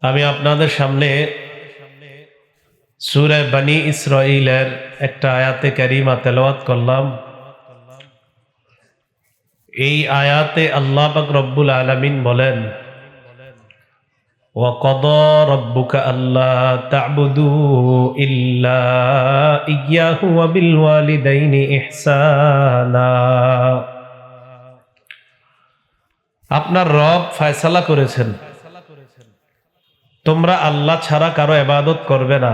আমি আপনাদের সামনে সূরা বনী ইসরাঈলের একটা আয়াতে কারিমা তেলাওয়াত করলাম। এই আয়াতে আল্লাহ পাক রব্বুল আলামিন বলেন, ওয়াকাদা রাব্বুকা আল্লা তা'বুদু ইল্লা ইয়্যাহু ওয়া বিল ওয়ালিদাইনি ইহসানা। আপনার রব ফয়সালা করেছেন তোমরা আল্লাহ ছাড়া কারো ইবাদত করবে না।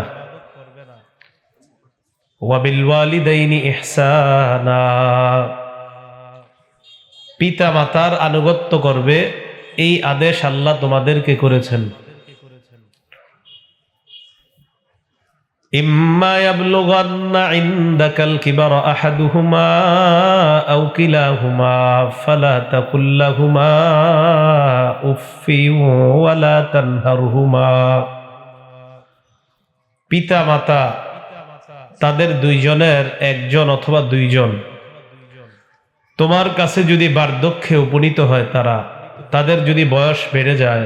ওয়া বিল ওয়ালিদাইনি ইহসানা, পিতা মাতার আনুগত্য করবে, এই আদেশ আল্লাহ তোমাদেরকে করেছেন। ইম্মা ইয়াবলুগান্না ইনদাকাল কিবারা আহাদুহুমা আও কিলাহুমা ফালা তাকুল লাহুমা উফফিন ওয়ালা তানহারহুমা। পিতা মাতা তাদের দুইজনের একজন অথবা দুইজন তোমার কাছে যদি বার্ধক্যে উপনীত হয়, তাদের যদি বয়স বেড়ে যায়,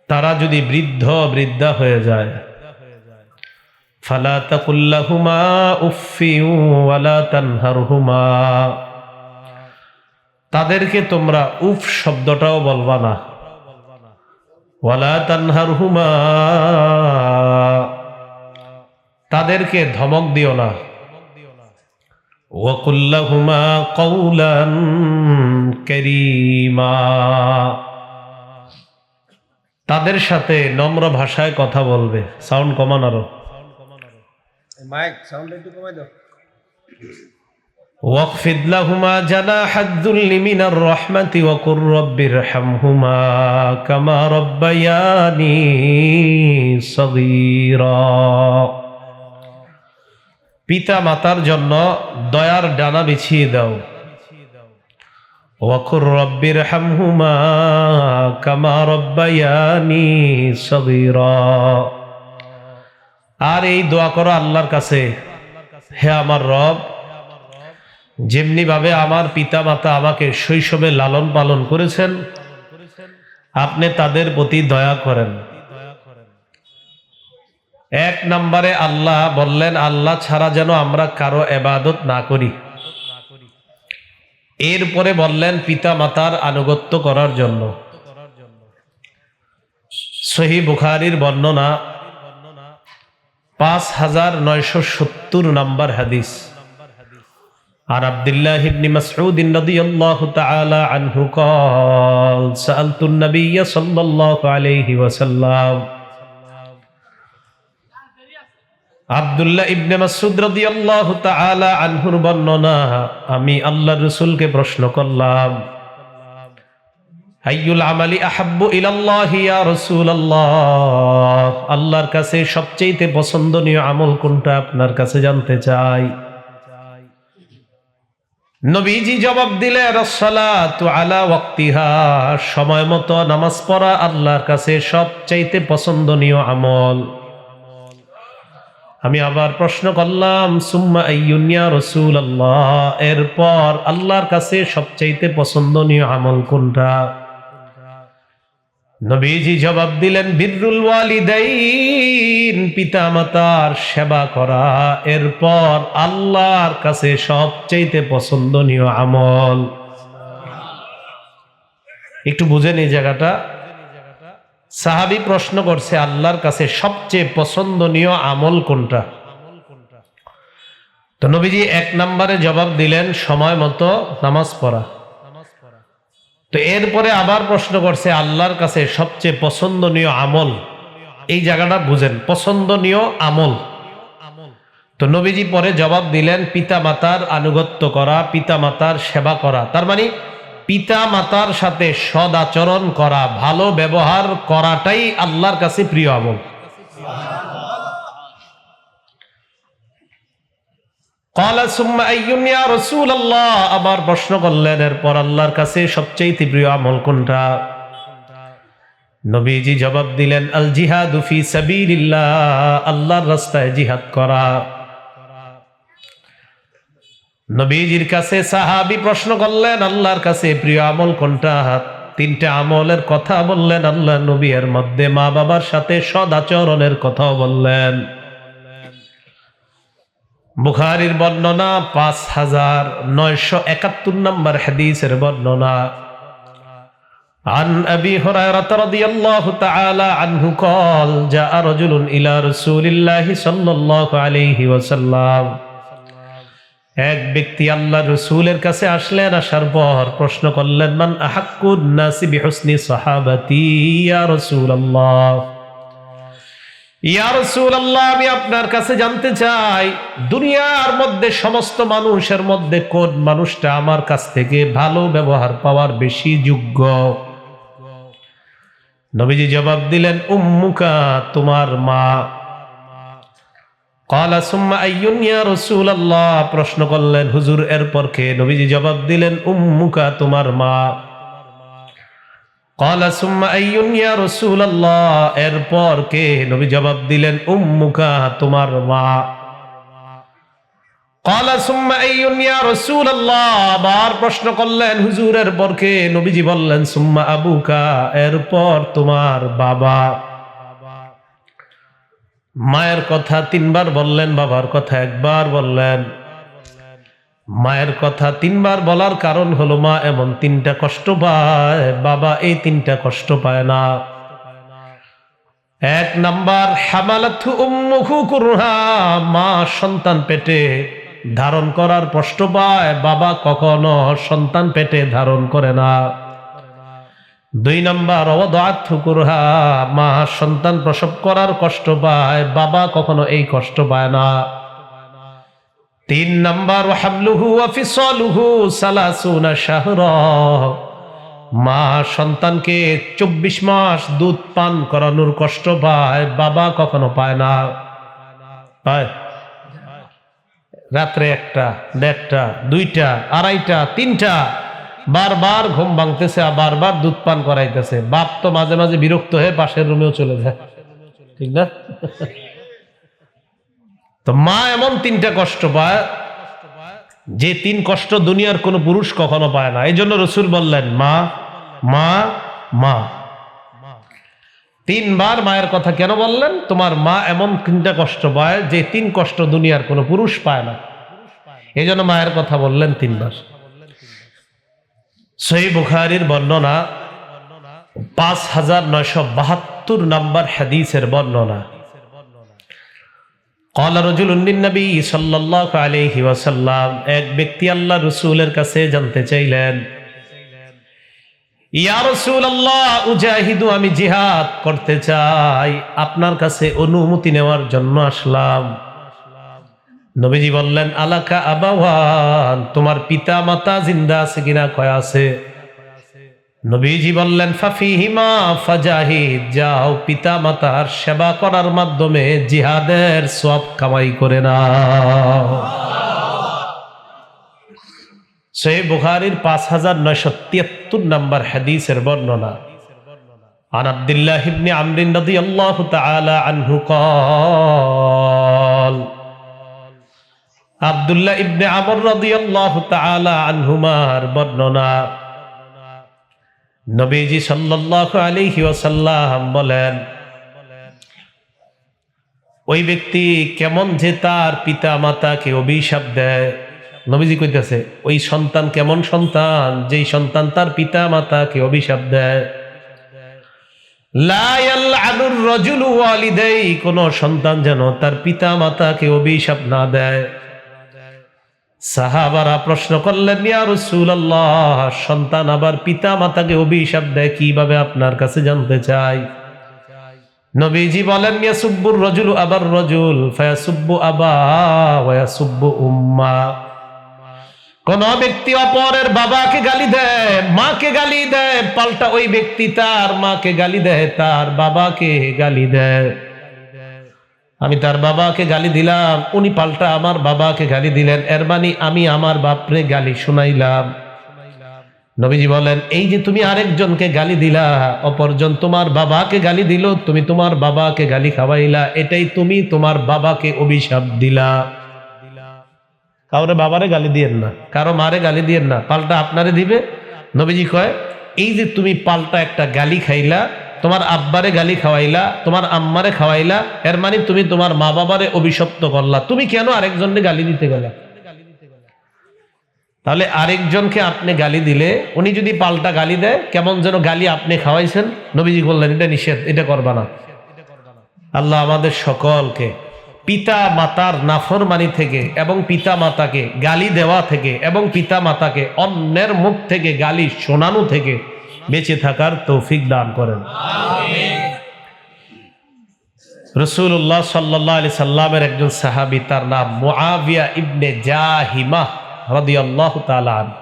তারা যদি বৃদ্ধ বৃদ্ধা হয়ে যায়, ফালা তাকুল লাহুমা উফফিন ওয়ালা তানহারহুমা, তাদেরকে তোমরা উফ শব্দটাও বলবা না। ওয়ালা তানহারহুমা, তাদেরকে ধমক দিও না। ওয়াকুল লাহুমা কওলান কারীমা, তাদের সাথে নম্র ভাষায় কথা বলবে। সাউন্ড কমান, আরো মাইক সাউন্ড একটু কমাই দাও। ওয়াকফিদ লাহুমা জানাহাদ যুল্লি মিনার রাহমাতি ওয়া কুর রাব্বিরহামহুমা কামা রাব্বায়ানি সগীরা। পিতা মাতার জন্য দয়ার ডানা বিছিয়ে দাও। ওয়া কুর রাব্বিরহামহুমা কামা রাব্বায়ানি সগীরা। আর এই দোয়া করো আল্লাহর কাছে, হে আমার রব, যেমনি ভাবে আমার পিতা মাতা আমাকে শৈশবে লালন পালন করেছেন, আপনি তাদের প্রতি দয়া করেন। এক নম্বরে আল্লাহ বললেন, আল্লাহ ছাড়া যেন আমরা কারো ইবাদত না করি। এরপরে বললেন পিতা মাতার আনুগত্য করার জন্য। সহিহ বুখারীর বর্ণনা 5970 নম্বর হাদিস। আর আব্দুল্লাহ ইবনে মাসউদ রাদিয়াল্লাহু তাআলা আনহু قال سألت النبي صلى الله عليه وسلم। আব্দুল্লাহ ইবনে মাসউদ রাদিয়াল্লাহু তাআলা আনহুর বর্ণনা, আমি আল্লাহর রাসূলকে প্রশ্ন করলাম, আইয়ুল আমালি আহাব্বু ইলাল্লাহি ইয়া রাসূলুল্লাহ, আল্লাহর কাছে সবচেয়ে পছন্দনীয় আমল কোনটা আপনার কাছে জানতে চাই। নবীজি জবাব দিলেন, আসসালাতু আলা ওয়াক্তিহা, সময় মতো নামাজ পড়া আল্লাহর কাছে সবচেয়ে পছন্দনীয় আমল। আমি আবার প্রশ্ন করলাম, সুম্মা আইয়ুন ইয়া রাসূলুল্লাহ, এরপর আল্লাহর কাছে সবচেয়ে পছন্দনীয় আমল কোনটা? নবীজি জবাব দিলেন, বিররুল ওয়ালিদাইন, পিতা মাতার সেবা করা। এরপর আল্লাহর কাছে সবচেয়ে পছন্দনীয় আমল। একটু বুঝেন এই জায়গাটা। সাহাবী প্রশ্ন করছে, আল্লাহর কাছে সবচেয়ে পছন্দনীয় আমল কোনটা? তো নবীজি এক নম্বরে জবাব দিলেন, সময় মতো নামাজ পড়া। তো এরপরে আবার প্রশ্ন করছে, আল্লাহর কাছে সবচেয়ে পছন্দনীয় আমল। এই জায়গাটা বুঝেন, পছন্দনীয় আমল। তো নবীজি পরে জবাব দিলেন, পিতা মাতার আনুগত্য করা, পিতা মাতার সেবা করা। তার মানে পিতা মাতার সাথে সদ আচরণ করা, ভালো ব্যবহার করাটাই আল্লাহর কাছে প্রিয় আমল। ক্বালা সুম্মা আইয়ুন ইয়া রাসূলুল্লাহ, আবার প্রশ্ন করলেন, এরপর আল্লাহর কাছে সবচেয়ে প্রিয় আমল কোনটা? নবীজি জবাব দিলেন, আল জিহাদু ফি সাবিলিল্লাহ, আল্লাহর রাস্তায় জিহাদ করা। নবীজির কাছে সাহাবী প্রশ্ন করলেন, আল্লাহর কাছে প্রিয় আমল কোনটা? তিনটা আমলের কথা বললেন আল্লাহ নবী, এর মধ্যে মা বাবার সাথে সদাচরণের কথাও বললেন। বুখারীর বর্ণনা 5971 নম্বর হাদিসের বর্ণনা। عن أبي هريرة رضي الله تعالى عنه قال جاء رجل إلى رسول الله صلى الله عليه وسلم এক ব্যক্তি আল্লাহর রাসূলের কাছে আসলেন, আসার পর প্রশ্ন করলেন, মান আহাক্কুন নাসি বিহুসনি সাহাবাতি ইয়া রাসূলুল্লাহ, ইয়া রাসূলুল্লাহ, আমি আপনার কাছে জানতে চাই দুনিয়ার মধ্যে সমস্ত মানুষের মধ্যে কোন মানুষটা আমার কাছ থেকে ভালো ব্যবহার পাওয়ার বেশি যোগ্য? নবীজি জবাব দিলেন, উম্মুকা, তোমার মা। ক্বালা সুম্মা আইয়ুন ইয়া রাসূলুল্লাহ, প্রশ্ন করলেন, হুজুর এরপর কে? নবীজি জবাব দিলেন, উম্মুকা, তোমার মা। ক্বালা সুম্মা আইয়ুন ইয়া রাসূলুল্লাহ, এরপর কে? নবী জবাব দিলেন, উম্মুকা, তোমার মা। ক্বালা সুম্মা আইয়ুন ইয়া রাসূলুল্লাহ, আবার প্রশ্ন করলেন, হুজুর এরপর কে? নবীজি বললেন, সুম্মা আবুকা, এরপর তোমার বাবা। মায়ের কথা তিনবার বললেন, বাবার কথা একবার বললেন। মায়ের কথা তিনবার বলার কারণ হলো মা এমন তিনটা কষ্ট পায়, বাবা এই তিনটা কষ্ট পায় না। এক নাম্বার, হামালাতহু উম্মুহু কুরহা, মা সন্তান পেটে ধারণ করার কষ্ট পায়, বাবা কখনো সন্তান পেটে ধারণ করে না। দুই নাম্বার, ওয়াদাআতহু কুরহা, মা সন্তান প্রসব করার কষ্ট পায়, বাবা কখনো এই কষ্ট পায় না। তিন নাম্বার, হামলুহু ওয়া ফিসালুহু সালাসুনা শাহরা, মা সন্তানকে 24 মাস দুধ পান করানোর কষ্ট পায়, বাবা কখনো পায় না। পায়? রাত্রে 1টা, 1:30টা, 2টা, 2:30টা, 3টা, বারবার ঘুম ভাঙতেছে, বারবার দুধ পান করাইতেছে। বাপ তো মাঝে মাঝে বিরক্ত হয়ে পাশের রুমেও চলে যায়, ঠিক না? তো মা এমন তিনটা কষ্ট পায় যে তিন কষ্ট দুনিয়ার কোনো পুরুষ কখনো পায় না। এই জন্য রাসূল বললেন, মা মা মা। তিনবার মায়ের কথা কেন বললেন? তোমার মা এমন তিনটা কষ্ট পায় যে তিন কষ্ট দুনিয়ার কোনো পুরুষ পায় না, এই জন্য মায়ের কথা বললেন তিনবার। সহিহ বুখারীর বর্ণনা 5972 নম্বর হাদিসের বর্ণনা। ক্বালা রাজুলুন লিন-নবী সাল্লাল্লাহু আলাইহি ওয়াসাল্লাম, এক ব্যক্তি আল্লাহর রাসূলের কাছে জানতে চাইলেন, ইয়া রাসূলুল্লাহ, উজাহিদু, আমি জিহাদ করতে চাই, আপনার কাছে অনুমতি নেওয়ার জন্য আসলাম। নবীজি বললেন, আলাকা আবাওয়ান, তোমার পিতা মাতা জিন্দা আছে কিনা? কয় আছে। নবীজি বললেন, ফাফিহিমা ফাজাহিদ, যাও পিতা মাতার সেবা করার মাধ্যমে জিহাদের সওয়াব কামাই করে নাও। সহিহ বুখারীর 5973 নম্বর হাদিসের বর্ণনা। আন আব্দুল্লাহ ইবনে আমর রাদিয়াল্লাহু তাআলা আনহু قال, আব্দুল্লাহ ইবনে আমর রাদিয়াল্লাহু তাআলা আনহুমার বর্ণনা। নবীজি সাল্লাল্লাহু আলাইহি ওয়াসাল্লাম বলেন, ওই ব্যক্তি কেমন যে তার পিতা মাতাকে অভিশাপ দেয়। নবীজি কইতেছে, ওই সন্তান কেমন সন্তান যেই সন্তান তার পিতা মাতাকে অভিশাপ দেয়। লা ইয়ালআনুর রাজুলু ওয়ালিদাই, কোন সন্তান যেন তার পিতা মাতাকে অভিশাপ না দেয়। সাহাবারা প্রশ্ন করলেন, ইয়া রাসূলুল্লাহ, সন্তান আবার পিতা মাতাকে অভিশাপ দেয় কিভাবে? আপনার কাছে জানতে চাই। নবীজি বলেন, ইয়াসুব্বুর রাজুলু আবার রাজুল ফায়াসুব্বু আবা ওয়া ইয়াসুব্বু উম্মা, কোন ব্যক্তি অপরের বাবাকে গালি দেয়, মাকে গালি দেয়, পাল্টা ওই ব্যক্তি তার মাকে গালি দেয়, তার বাবাকে গালি দেয়। আমি তার বাবাকে গালি দিলাম, উনি পাল্টা আমার বাবাকে গালি দিলেন, এর মানে আমি আমার বাপরে গালি শুনাইলাম। নবীজি বলেন, এই যে তুমি আরেকজনকে গালি দিলা, অপরজন তোমার বাবাকে গালি দিল, তুমি তোমার বাবাকে গালি খাওয়াইলা, এটাই তুমি তোমার বাবাকে অভিশাপ দিলা। কাউরে বাবারে গালি দিয়েন না, কারো মারে গালি দিয়েন না, পাল্টা আপনারে দিবে, নবীজি কয়, এই যে তুমি পাল্টা একটা গালি খাইলা, তোমার আব্বারে গালি খাওয়াইলা, তোমার আম্মারে খাওয়াইলা, এর মানে তুমি তোমার মা বাবারে অভিশপ্ত করলা, তুমি কেন আরেকজনকে গালি দিতে গেলা? তাহলে আরেকজনকে আপনি গালি দিলে উনি যদি পাল্টা গালি দেয়, কেমন যেন গালি আপনি খাওয়াইছেন। নবীজি বললেন এটা নিষেধ, এটা করবা না। আল্লাহ আমাদের সকলকে পিতা মাতার নাফরমানি থেকে এবং পিতা মাতাকে গালি দেওয়া থেকে এবং পিতা মাতাকে অন্যের মুখ থেকে গালি শোনানো থেকে বেঁচে থাকার তৌফিক দান করেন। রাসূলুল্লাহ সাল্লাল্লাহু আলাইহি সাল্লামের একজন সাহাবী, তার নাম মুআবিয়া ইবনে জাহিমাহ রাদিয়াল্লাহু তাআলা আনহু।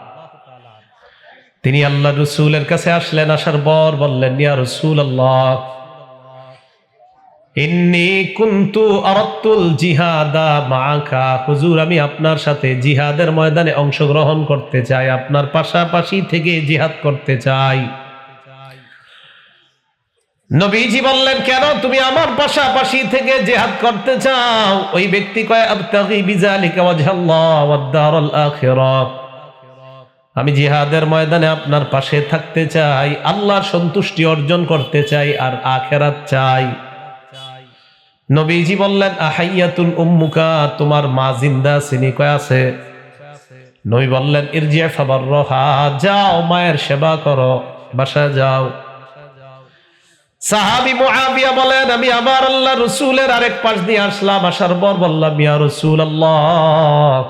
তিনি আল্লাহ রাসূলের কাছে আসলেন, আসার পর বললেন, ইয়া রাসূলুল্লাহ, ইন্নী কুনতু আরাদতুল জিহাদা মাআকা। হুজুর, আমি আপনার সাথে জিহাদের ময়দানে অংশগ্রহণ করতে চাই, আপনার পাশাপাশি থেকে জিহাদ করতে চাই। নবীজি বললেন, কেন তুমি আমার পাশাপাশি থেকে জিহাদ করতে চাও? ওই ব্যক্তি কয়, আবতাগি বিযালিকা ওয়াজহাল্লাহ ওয়াদ দারুল আখিরাহ। আমি জিহাদের ময়দানে আপনার পাশে থাকতে চাই, আল্লাহর সন্তুষ্টি অর্জন করতে চাই, আর আখিরাত চাই। নবীজি বললেন, আহাইয়াতুন উম্মুকা, তোমার মা জিন্দা আছেনি? কয় আছে। নবী বললেন, ইরজি ফাবাররাহা, যাও মায়ের সেবা করো, বাসায় যাও। সাহাবী মুআবিয়া বলেন, আমি আবার আল্লাহ রাসূলের আরেক পাশ দিয়ে আসলাম, আসার পর বললাম, ইয়া রাসূলুল্লাহ,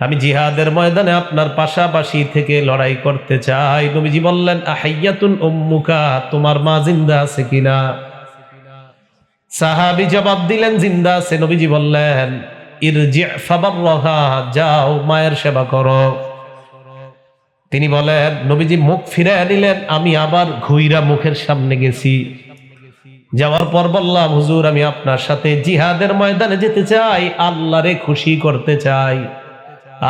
আমি জিহাদের ময়দানে আপনার পাশাপাশি থেকে লড়াই করতে চাই। নবীজি বললেন, আহাইয়াতুন উম্মুকা, তোমার মা জিন্দা আছে কিনা? সাহাবী জবাব দিলেন, জিন্দা আছে। নবীজি বললেন, ইরজি ফাবাররাহা, যাও মায়ের সেবা করো। তিনি বলেন, নবীজি মুখ ফিরে নিলেন, আমি আবার ঘুইরা মুখের সামনে গেছি। যাওয়ার পর বললাম, হুজুর, আমি আপনার সাথে জিহাদের ময়দানে যেতে চাই, আল্লাহরে খুশি করতে চাই,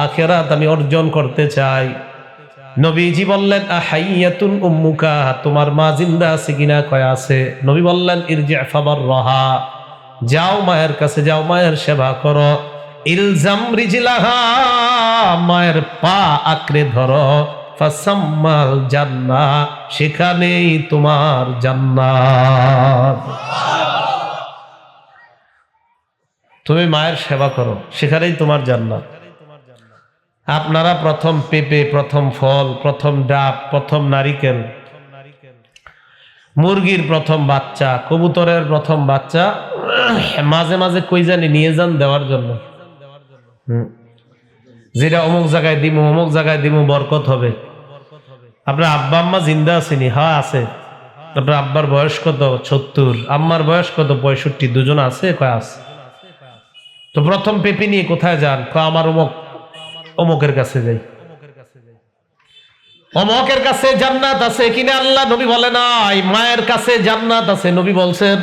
আখিরাত আমি অর্জন করতে চাই। নবীজি বললেন, আহাইয়াতুন উম্মুকা, তোমার মা জিন্দা আছে কিনা? কয় আছে। নবী বললেন, ইরজি ফাবাররাহা, যাও মায়ের কাছে, যাও মায়ের সেবা করো। ইলজাম রিজলাহা, মায়ের পা আঁকড়ে ধরো। ফাসাম্মাল জান্নাহ, সেখানেই তোমার জান্নাত। তুমি মায়ের সেবা করো, সেখানেই তোমার জান্নাত। আপনারা প্রথম পেঁপে, প্রথম ফল, প্রথম ডাব, প্রথম নারিকেল, মুরগির প্রথম বাচ্চা, কবুতরের প্রথম বাচ্চা মাঝে মাঝে কই জানি নিয়ে যান দেওয়ার জন্য। যেটা অমুক জায়গায় দিমু, অমুক জায়গায় দিমু, বরকত হবে। আপনার আব্বা আম্মা জিন্দা আছেনি? হ্যাঁ আছে। আপনার আব্বার বয়স কত? ৭০। আম্মার বয়স কত? ৬৫। দুজন আছে? কয় আছে। তো প্রথম পেঁপে নিয়ে কোথায় যান? আমার অমুকের কাছে যাই। অমুকের কাছে জান্নাত আছে কিনা? আল্লাহ নবী বলে নাই। মায়ের কাছে জান্নাত আছে, নবী বলছেন।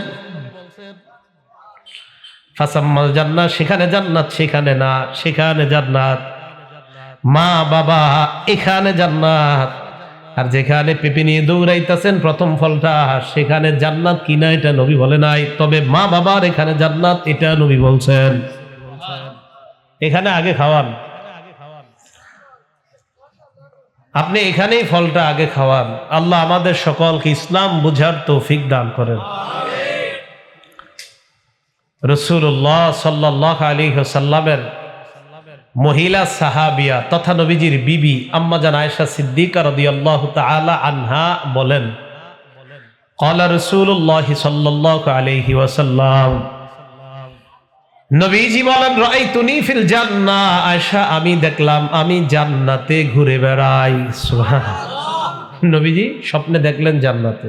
ফাসাম্মাল জান্নাত, সেখানে জান্নাত, সেখানে না, সেখানে জান্নাত। মা বাবা, এখানে জান্নাত। আর যেখানে পেঁপে নিয়ে দৌড়াইতেছেন প্রথম ফলটা, সেখানে জান্নাত কিনা এটা নবী বলে নাই। তবে মা বাবার এখানে জান্নাত, এটা নবী বলছেন। এখানে আগে খাওয়ান, আপনি এখানেই ফলটা আগে খাওয়ান। আল্লাহ আমাদের সকলকে ইসলাম বুঝার তৌফিক দান করেন। রাসূলুল্লাহ সাল্লাল্লাহু আলাইহি ওয়াসাল্লামের মহিলা সাহাবিয়া তথা নবীজির বিবি আম্মা জান আয়েশা সিদ্দিকা রাদিয়াল্লাহু তাআলা আনহা বলেন, ক্বালা রাসূলুল্লাহ সাল্লাল্লাহু আলাইহি ওয়াসাল্লাম, নবীজি বলেন, রাআইতুনি ফিল জান্নাহ, আয়েশা আমি দেখলাম আমি জান্নাতে ঘুরে বেড়াই। সুবহানাল্লাহ। নবীজি স্বপ্নে দেখলেন জান্নাতে।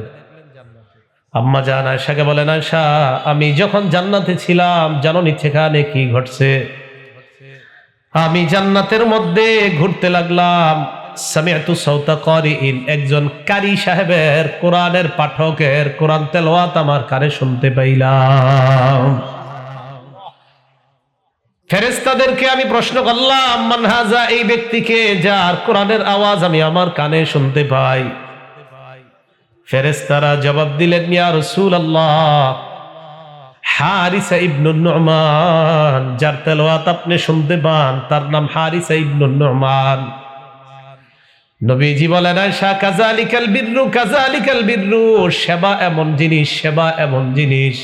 আম্মা জান আয়েশাকে বলেন, আয়েশা আমি যখন জান্নাতে ছিলাম জানোনি সেখানে কি ঘটছে? আমি জান্নাতের মধ্যে ঘুরতে লাগলাম। সামিআতু সাওতা কারিইন, একজন কারি সাহেবের, কোরআনের পাঠকের কোরআন তেলাওয়াত আমার কানে শুনতে পাইলাম। ফেরেশতাদেরকে আমি প্রশ্ন করলাম, মান হাযা, এই ব্যক্তিকে যার কোরআনের আওয়াজ আমি আমার কানে শুনতে পাই। ফেরেশতারা জবাব দিলেন, ইয়া রাসূলুল্লাহ, হারিসা ইবনুন নু'মান, যার তেলাওয়াত আপনি শুনতে পান তার নাম হারিসা ইবনুন নু'মান। নবীজি বলেন আয়েশা কাযালিকাল বিররু, সেবা এমন জিনিস, সেবা এমন জিনিস।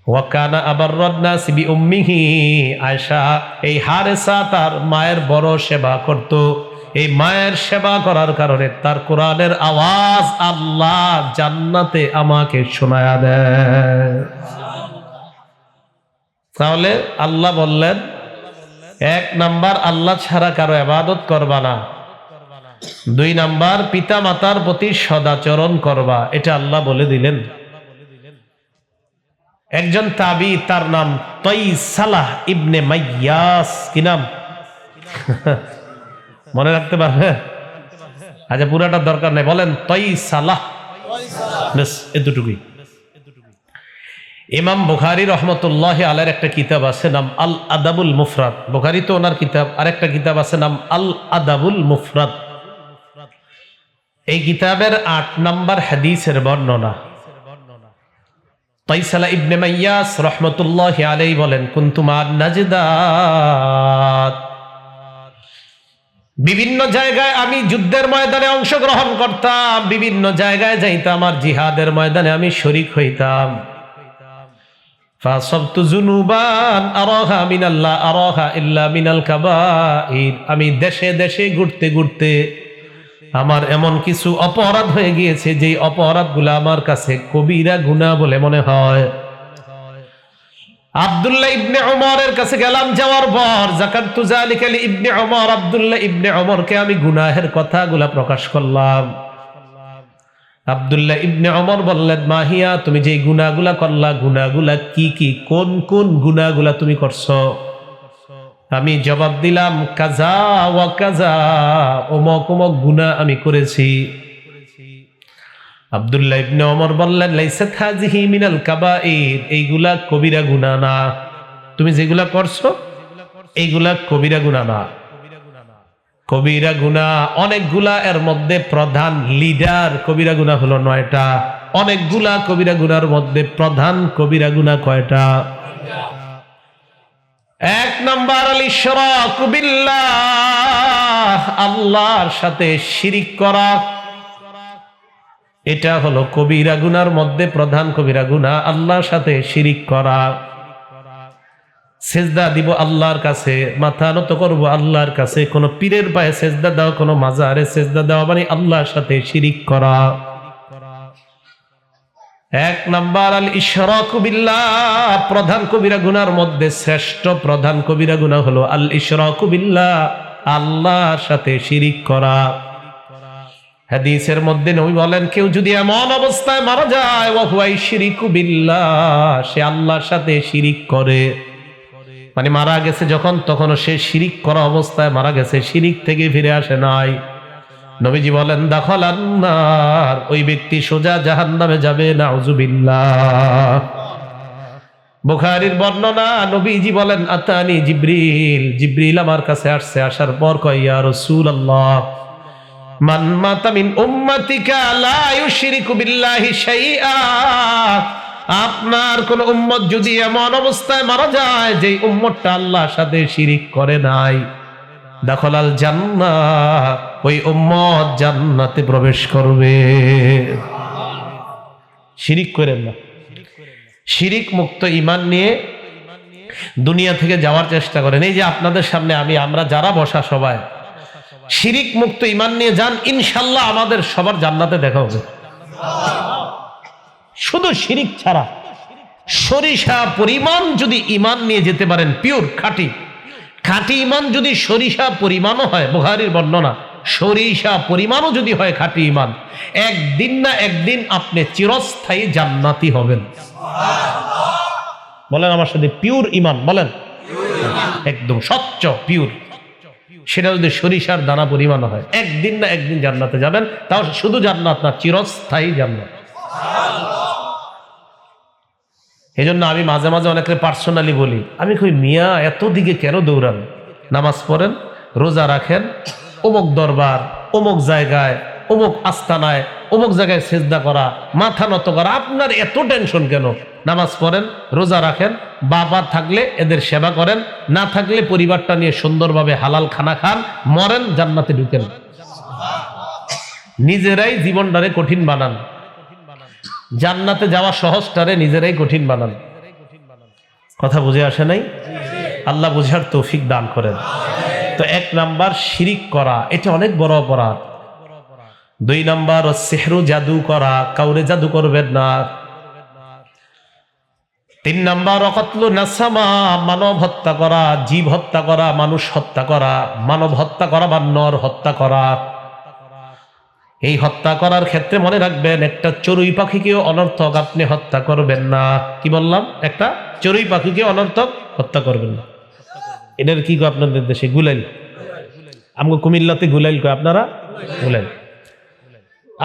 ওয়া কানা আবাররান নাসি বিউম্মিহি, আয়েশা এই হারেসা তার মায়ের বড় সেবা করত। এই মায়ের সেবা করার কারণে তার কোরআনের আওয়াজ আল্লাহ জান্নাতে আমাকে শোনায়া দেয়। তাহলে আল্লাহ বললেন, এক নাম্বার আল্লাহ ছাড়া কারো ইবাদত করবা না, দুই নাম্বার পিতা মাতার প্রতি সদাচরণ করবা, এটা আল্লাহ বলে দিলেন। একজন তাবি, তার নাম তাইসালাহ ইবনে মাইয়াস। কি নাম? মনে রাখতে পারবে? আচ্ছা, পুরাটা দরকার নেই, বলেন তাইসালাহ, বেশ এতটুকুই। ইমাম বুখারী রহমতুল্লাহ আলাইহির একটা কিতাব আছে নাম আল আদাবুল মুফরাদ। বুখারী তো ওনার কিতাব, আরেকটা কিতাব আছে নাম আল আদাবুল মুফরাদ। এই কিতাবের ৮ নম্বর হাদিসের বর্ণনা। তাইসালা ইবনে মাইয়াস রহমতুল্লাহ আলাইহি বলেন, কুনতু মা'আন নাজদাত, বিভিন্ন জায়গায় আমি যুদ্ধের ময়দানে অংশগ্রহণ করতাম, বিভিন্ন জায়গায় যাইতাম, আর জিহাদের ময়দানে আমি শরীক হইতাম। ফাসাবতু যুনুবান আরাহা মিনাল্লাহ আরাহা ইল্লা মিনাল কাবাইর, আমি দেশে দেশে ঘুরতে ঘুরতে আমার এমন কিছু অপরাধ হয়ে গিয়েছে যে অপরাধগুলো আমার কাছে কবিরা গুনাহ বলে মনে হয়। আব্দুল্লাহ ইবনে ওমরের কাছে গেলাম, যাওয়ার পর যাকারতু যালিকা লি ইবনে ওমর, আব্দুল্লাহ ইবনে ওমরকে আমি গুনাহের কথাগুলো প্রকাশ করলাম। আব্দুল্লাহ ইবনে ওমর বললেন, মাহিয়া, তুমি যে গুনাহগুলা করলা, গুনাহগুলা কি কি, কোন কোন গুনাহগুলা তুমি করছো? আমি জবাব দিলাম, কাজা ওয়া কাজা, অমুক অমুক গুনাহ আমি করেছি। আব্দুল্লাহ ইবনে ওমর বললেন, লাইসাত হাযিহি মিনাল কাবাইর, এইগুলা কবিরা গুনাহ না, তুমি যেগুলা করছো এইগুলা কবিরা গুনাহ না। কবিরা গুনাহ অনেকগুলা, এর মধ্যে প্রধান লিডার কবিরা গুনাহ হলো 9টা। অনেকগুলা কবিরা গুনার মধ্যে প্রধান কবিরা গুনাহ কয়টা? 1 নাম্বার আল ইশরাকু বিল্লাহ, আল্লাহর সাথে শিরিক করা, এটা হলো কবিরা গুনার মধ্যে প্রধান কবিরা গুনাহ, আল্লাহর সাথে শিরিক করা। সেজদা দিব আল্লাহর কাছে, মাথা নত করব আল্লাহর কাছে, কোন পীরের পায়ে সেজদা দেওয়া, কোন মাজারে সেজদা দেওয়া, মানে আল্লাহর সাথে শিরিক করা। 1 নাম্বার আল ইশরাকু বিল্লাহ, প্রধান কবিরা গুনার মধ্যে শ্রেষ্ঠ প্রধান কবিরা গুনাহ হলো আল ইশরাকু বিল্লাহ, আল্লাহর সাথে শিরিক করা। হাদিসের মধ্যে নবী বলেন, কেউ যদি এমন অবস্থায় মারা যায়, ওয়া হুয়া ইশরিকু বিল্লাহ, সে আল্লাহর সাথে শিরিক করে, মানে মারা গেছে যখন, তখনও সে শিরিক করা অবস্থায় মারা গেছে, শিরিক থেকে ফিরে আসে নাই। নবীজি বলেন, দাখালান নার, ওই ব্যক্তি সোজা জাহান্নামে যাবে, নাউযুবিল্লাহ। বুখারীর বর্ণনা, নবীজি বলেন, আতানি জিবরিল, জিবরিল আমার কাছে আসছে, আসার পর কয়, ইয়া রাসূলুল্লাহ, মান মাতা মিন উম্মাতিকা লা ইউশরিকু বিল্লাহি শাইআ, আপনার কোন উম্মত যদি এমন অবস্থায় মারা যায় যে উম্মতটা আল্লাহর সাথে শিরিক করে নাই, দাখালাল জান্নাহ, ওই উম্মত জান্নাতে প্রবেশ করবে। শিরিক করেন না, শিরিক মুক্ত ঈমান নিয়ে দুনিয়া থেকে যাওয়ার চেষ্টা করেন। এই যে আপনাদের সামনে আমরা যারা বসা সবাই শিরিক মুক্ত ঈমান নিয়ে যান, ইনশাআল্লাহ আমাদের সবার জান্নাতে দেখা হবে। শুধু শিরিক ছাড়া সরিষা পরিমাণ যদি ঈমান নিয়ে যেতে পারেন, পিওর খাঁটি খাঁটি ঈমান যদি সরিষা পরিমাণও হয়, বুখারীর বর্ণনা, সরিষা পরিমাণও যদি হয় খাঁটি ঈমান, একদিন না একদিন আপনি চিরস্থায়ী জান্নাতি হবেন। বলেন আমার সাথে, পিওর ঈমান বলেন, একদম স্বচ্ছ পিওর, সেটা যদি সরিষার দানা পরিমাণ হয়, একদিন না একদিন জান্নাতে যাবেন। তাও শুধু জান্নাত না, চিরস্থায়ী জান্নাত। এই জন্য আমি মাঝে মাঝে অনেকে পার্সোনালি বলি, আমি কই, মিয়া এত দিকে কেন দৌড়ান? নামাজ পড়েন, রোজা রাখেন, অমুক দরবার, অমুক জায়গায়, অমুক আস্তানায়, অমুক জায়গায় সেজদা করা, মাথা নত করা, আপনার এত টেনশন কেন? নামাজ পড়েন, রোজা রাখেন, বাবা থাকলে এদের সেবা করেন, না থাকলে পরিবারটা নিয়ে সুন্দরভাবে হালাল খানা খান, মরেন, জান্নাতে ঢুকেন। নিজেরাই জীবনটারে কঠিন বানান, জান্নাতে যাওয়া সহজটারে নিজেরাই কঠিন বানান। কথা বুঝে আসে নাই? আল্লাহ বুঝার তৌফিক দান করেন। তো 1 নাম্বার শিরিক করা, এটা অনেক বড় অপরাধ। 2 নাম্বার সিহরু, জাদু করা, কাউরে জাদু করবেন না। 3 নাম্বার অকতলু নাসামা, মানব হত্যা করা, জীব হত্যা করা, মানুষ হত্যা করা, মানব হত্যা করা বা নর হত্যা করা। এই হত্যা করার ক্ষেত্রে মনে রাখবেন, একটা চড়ুই পাখিকেও অনর্থক আপনি হত্যা করবেন না। কি বললাম? একটা চড়ুই পাখিকে অনর্থক হত্যা করবেন না। এটার কি কয় আপনাদের দেশে? গুলাইল। আমগো কুমিল্লাতে গুলাইল কয়, আপনারা গুলাইল।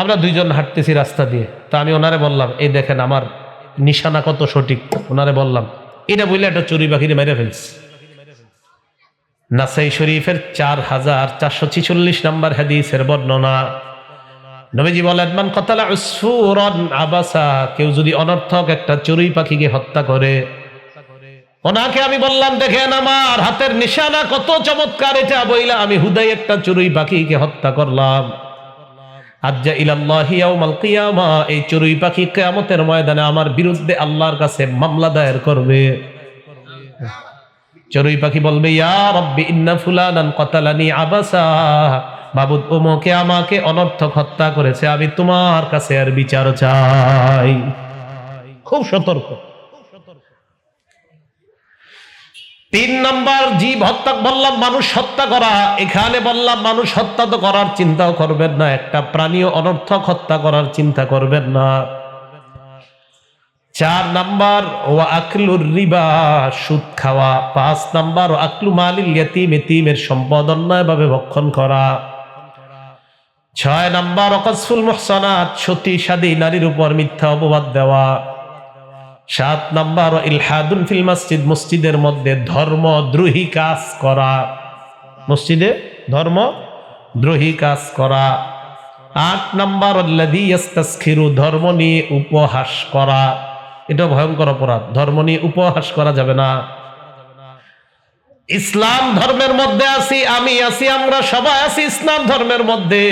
আমরা 2 জন হাঁটতেছি রাস্তা দিয়ে, তো আমি ওনারে বললাম, এই দেখেন আমার নিশানা কত সঠিক। ওনারে বললাম, এটা বললে একটা চড়ুই পাখিরে মেরে ফেলছে। নাসাই শরীফের 4446 নম্বর হাদিসের বর্ণনা। নবীজি বলেন, মান কাতালা উসফুরান আবাসা, কেউ যদি অনর্থক একটা চড়ুই পাখিকে হত্যা করে, ওনাকে আমি বললাম, দেখেন আমার হাতের নিশানা কত চমৎকার, এটা বইলা আমি হুদাই একটা চড়ুই পাখিকে হত্যা করলাম। আজ্জা ইলাল্লাহি ইয়াউমাল কিয়ামা, এই চড়ুই পাখি কিয়ামতের ময়দানে আমার বিরুদ্ধে আল্লাহর কাছে মামলা দায়ের করবে। চড়ুই পাখি বলবে, ইয়া রাব্বি ইন্না ফুলানান কাতালানি আবাসা, মাবুদ ওমকে আমাকে অনর্থক হত্যা করেছে, আমি তোমার কাছে আর বিচার চাই। খুব সতর্ক। 3 নাম্বার জীব হত্যা, বললাম মানুষ হত্যা করা, এখানে বললাম মানুষ হত্যা তো করার চিন্তাও করবেন না, একটা প্রাণীও অনর্থক হত্যা করার চিন্তা করবেন না। 4 নাম্বার ওয়া আকলুর রিবা, সুদ খাওয়া। 5 নাম্বার ওয়া আকলু মালিল ইয়াতীম, এতিমের সম্পদ অন্যায়ভাবে ভক্ষণ করা। 6 নাম্বার ওয়াকাসফুল মুহসানাত, সতী সাদী নারীর উপর মিথ্যা অপবাদ দেওয়া। 7 নাম্বার ইলহাদুন ফিল মসজিদ, মসজিদের মধ্যে ধর্মদ্রোহী কাজ করা, মসজিদে ধর্মদ্রোহী কাজ করা। 8 নাম্বার আল্লাযী ইস্তাসখিরু, ধর্ম নিয়ে উপহাস করা, এটা ভয়ঙ্কর অপরাধ। ধর্ম নিয়ে উপহাস করা যাবে না। ইসলাম ধর্মের মধ্যে আছি, আমি আছি, আমরা সবাই আছি ইসলাম ধর্মের মধ্যে।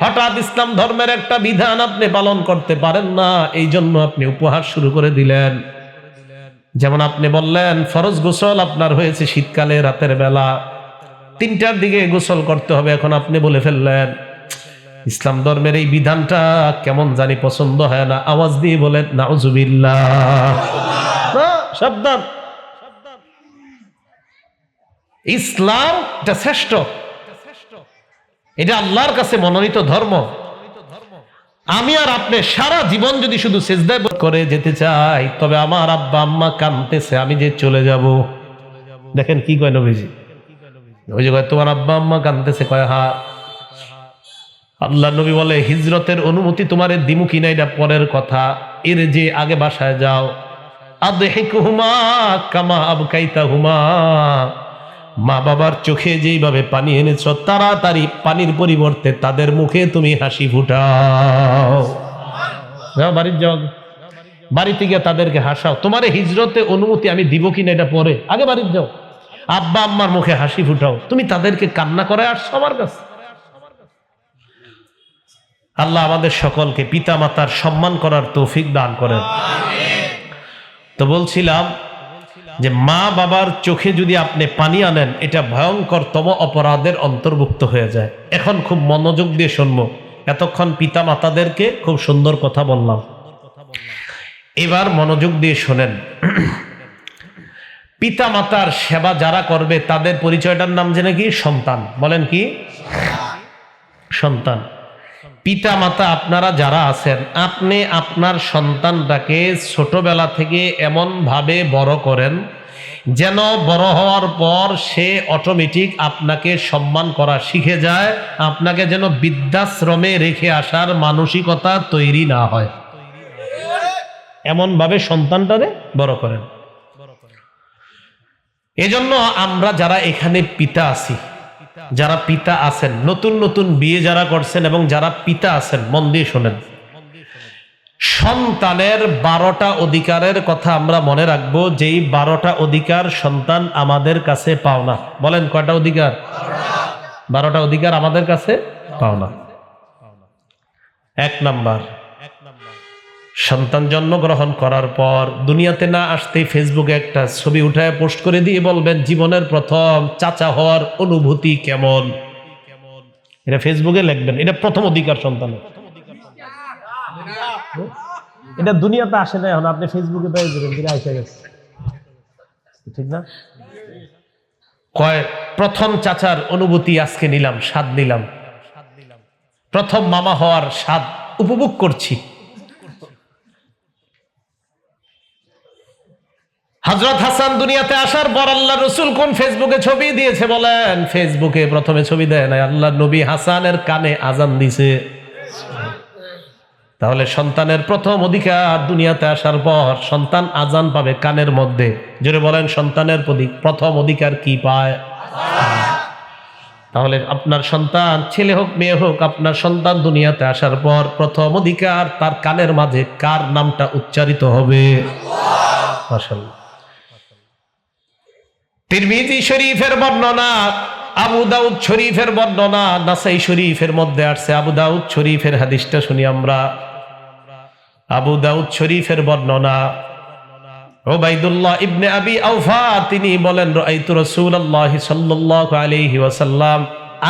হঠাৎ ইসলাম ধর্মের একটা বিধান আপনি পালন করতে পারেন না, এই জন্য আপনি উপহাস শুরু করে দিলেন। যেমন আপনি বললেন ফরজ গোসল আপনার হয়েছে শীতকালে রাতের বেলা 3টার দিকে গোসল করতে হবে, এখন আপনি বলে ফেললেন ইসলাম ধর্মের এই বিধানটা কেমন জানি পছন্দ হয় না, আওয়াজ দিয়ে বলেন নাউজুবিল্লাহ। সাবধান, ইসলাম এটা শ্রেষ্ঠ, এটা আল্লাহর কাছে মনোনীত ধর্ম। আমি আর আপনি সারা জীবন যদি শুধু সিজদায় করে যেতে চাই, তবে আমার আব্বা আম্মা কাঁদতেছে, আমি যে চলে যাব। দেখেন কি কয় নবীজি, নবীজি কয় তোমার আব্বা আম্মা কাঁদতেছে, কয় হ্যাঁ। আল্লাহ নবী বলে হিজরতের অনুমতি তোমার দিমু কিনা এটা পরের কথা, এর যে আগে বাসায় যাও। আদহিকুহুমা কামা আবকাইতাহুমা, মা বাবার চোখে যেইভাবে পানি এনেছ, তাড়াতাড়ি পানির পরিবর্তে তাদের মুখে তুমি হাসি ফুটাও। যাও বাড়ির যাও, বাড়িতে গিয়ে তাদেরকে হাসাও। তোমার হিজরতে অনুমতি আমি দিব কিনা এটা পরে, আগে বাড়ির যাও, আব্বা আম্মার মুখে হাসি ফুটাও। তুমি তাদেরকে কান্না করে আসছো আমার কাছে। আল্লাহ আমাদের সকলকে পিতা মাতার সম্মান করার তৌফিক দান করেন। তো বলছিলাম যে মা বাবার চোখে যদি আপনি পানি আনেন, এটা ভয়ঙ্করতম অপরাধের অন্তর্ভুক্ত হয়ে যায়। এখন খুব মনোযোগ দিয়ে শুনবো, এতক্ষণ পিতা মাতাদেরকে খুব সুন্দর কথা বললাম, এবার মনোযোগ দিয়ে শোনেন। পিতা মাতার সেবা যারা করবে তাদের পরিচয়টার নাম জেনে কি? সন্তান। বলেন কি? সন্তান। পিতা মাতা আপনারা যারা আছেন, আপনি আপনার সন্তানটাকে ছোটবেলা থেকে এমন ভাবে বড় করেন যেন বড় হওয়ার পর সে অটোমেটিক আপনাকে সম্মান করা শিখে যায়, আপনাকে যেন বৃদ্ধাশ্রমে রেখে আসার মানসিকতা তৈরি না হয়, এমন ভাবে সন্তানটারে বড় করেন। এজন্য আমরা যারা এখানে পিতা আছি, যারা পিতা আছেন, নতুন নতুন বিয়ে যারা করছেন এবং যারা পিতা আছেন, মন দিয়ে শোনেন। সন্তানের 12টা অধিকারের কথা আমরা মনে রাখবো, যেই 12টা অধিকার সন্তান আমাদের কাছে পাওনা। বলেন কয়টা অধিকার? 12টা অধিকার আমাদের কাছে পাওনা। এক নাম্বার, সন্তান জন্মগ্রহণ করার পর দুনিয়াতে না আসতেই ফেসবুকে একটা ছবি উঠায় পোস্ট করে দিয়ে বলবেন জীবনের প্রথম চাচা হওয়ার অনুভূতি কেমন। এটা ফেসবুকে লিখবেন, এটা প্রথম অধিকার সন্তানের। এটা দুনিয়াতে আসে না, এখন আপনি ফেসবুকে পেয়ে যাবেন যেটা এসে গেছে, ঠিক না? কয় প্রথম চাচার অনুভূতি আজকে নিলাম, স্বাদ নিলাম, প্রথম মামা হওয়ার স্বাদ উপভোগ করছি। হযরত হাসান দুনিয়াতে আসার পর আল্লাহ রসুল কোন ফেসবুকে ছবি দিয়েছে বলেন? ফেসবুকে প্রথমে ছবি দেয় নাই, আল্লাহ নবী হাসানের কানে আজান দিছে। তাহলে সন্তানের প্রথম অধিকার দুনিয়াতে আসার পর সন্তান আজান পাবে কানের মধ্যে। জোরে বলেন, সন্তানের প্রথম অধিকার কি পায়? তাহলে আপনার সন্তান ছেলে হোক মেয়ে হোক, আপনার সন্তান দুনিয়াতে আসার পর প্রথম অধিকার তার কানের মাঝে কার নামটা উচ্চারিত হবে? মাশাআল্লাহ। তিরমিজি শরীফের বর্ণনা, আবু দাউদ শরীফের বর্ণনা, নাসাই শরীফের মধ্যে আসছে। আবু দাউদ শরীফের হাদিসটা শুনি আমরা। আবু দাউদ শরীফের বর্ণনা, উবাইদুল্লাহ ইবনে আবি আওফা তিনি বলেন রাআইতু রাসূলুল্লাহ সাল্লাল্লাহু আলাইহি ওয়াসাল্লাম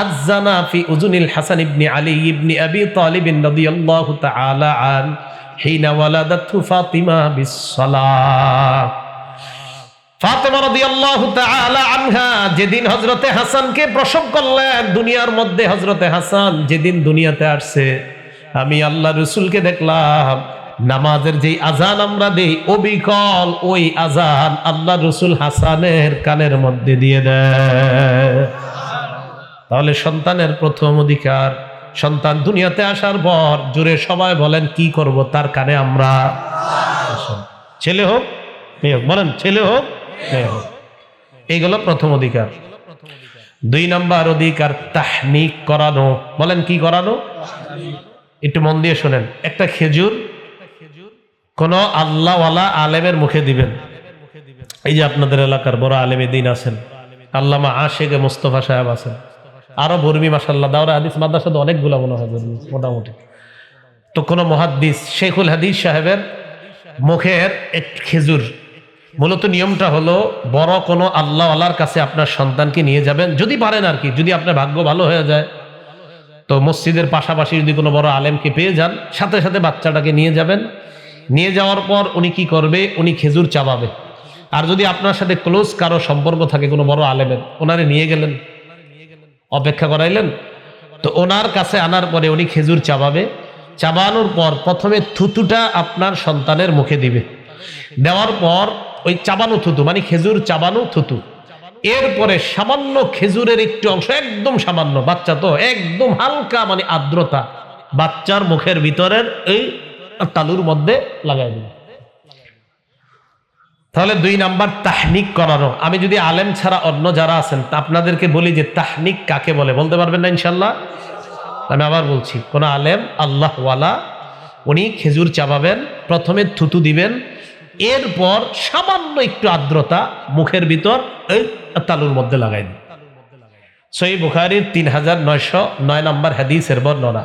আযানা ফি উযুনিল হাসান ইবনে আলী ইবনে আবি তালিব রাদিয়াল্লাহু তাআলা আন হিনা ওয়ালাদাতহু ফাতিমা বিস-সালাহ। ফাতিমা রাদিয়াল্লাহু তাআলা আনহা যেদিন হযরতে হাসানকে প্রসব করলেন, দুনিয়ার মধ্যে হযরতে হাসান যেদিন দুনিয়াতে আসছে, আমি আল্লাহ রাসূলকে দেখলাম নামাজের যেই আজান আমরা দেই অবিকল ওই আজান আল্লাহ রাসূল হাসানের কানের মধ্যে দিয়ে দেয়। তাহলে সন্তানের প্রথম অধিকার, সন্তান দুনিয়াতে আসার পর জোরে সবাই বলেন কি করব? তার কানে আমরা, ছেলে হোক মেয়ে হোক, বলেন ছেলে হোক মেয়ে হোক, এইগুলো প্রথম অধিকার। দুই নাম্বার অধিকার তাহনিক করানো। বলেন কি করানো? একটু মন দিয়ে শোনেন। একটা খেজুর কোন আল্লাহওয়ালা আলেমের মুখে দিবেন। এই যে আপনাদের এলাকার বড় আলেমে দিন আছেন, আল্লামা আশেকে মুস্তফা সাহেব আছেন, আরো বর্মী মাশাআল্লাহ দাওরা হাদিস মাদ্রাসা তো অনেকগুলো মনে হয় মোটামুটি। তো কোন মুহাদ্দিস শেখুল হাদিস সাহেবের মুখের এক খেজুর, মূলত নিয়মটা হলো বড় কোনো আল্লাহওয়ালার কাছে আপনার সন্তানকে নিয়ে যাবেন, যদি পারেন আর কি, যদি আপনার ভাগ্য ভালো হয়ে যায় তো মসজিদের পাশাপাশি যদি কোনো বড় আলেমকে পেয়ে যান, সাথে সাথে বাচ্চাটাকে নিয়ে যাবেন। নিয়ে যাওয়ার পর উনি কি করবে? উনি খেজুর চাবাবে। আর যদি আপনার সাথে ক্লোজ কারো সম্পর্ক থাকে কোনো বড় আলেমের, ওনারে নিয়ে গেলেন, অপেক্ষা করাইলেন, তো ওনার কাছে আনার পরে উনি খেজুর চাবাবে। চাবানোর পর প্রথমে থুতুটা আপনার সন্তানের মুখে দিবে। দেওয়ার পর ওই চাবানো থুতু মানে খেজুর চাবানো থুতু, এরপরে সামান্য খেজুরের একটু অংশ, একদম সামান্য, বাচ্চা তো একদম হালকা মানে আর্দ্রতা, বাচ্চার মুখের ভিতরের এই তালুর মধ্যে লাগাই দিন। তাহলে দুই নাম্বার তাহনিক করানো। আমি যদি আলেম ছাড়া অন্য যারা আছেন আপনাদেরকে বলি যে তাহনিক কাকে বলে, বলতে পারবেন না ইনশাল্লাহ? আমি আবার বলছি, কোন আলেম আল্লাহওয়ালা উনি খেজুর চাবাবেন, প্রথমে থুতু দিবেন, এরপর সামান্য একটু আর্দ্রতা মুখের ভিতর এই তালুর মধ্যে লাগাই দিন। সহিহ বুখারীর 3909 নম্বর হাদিসের বর্ণনা।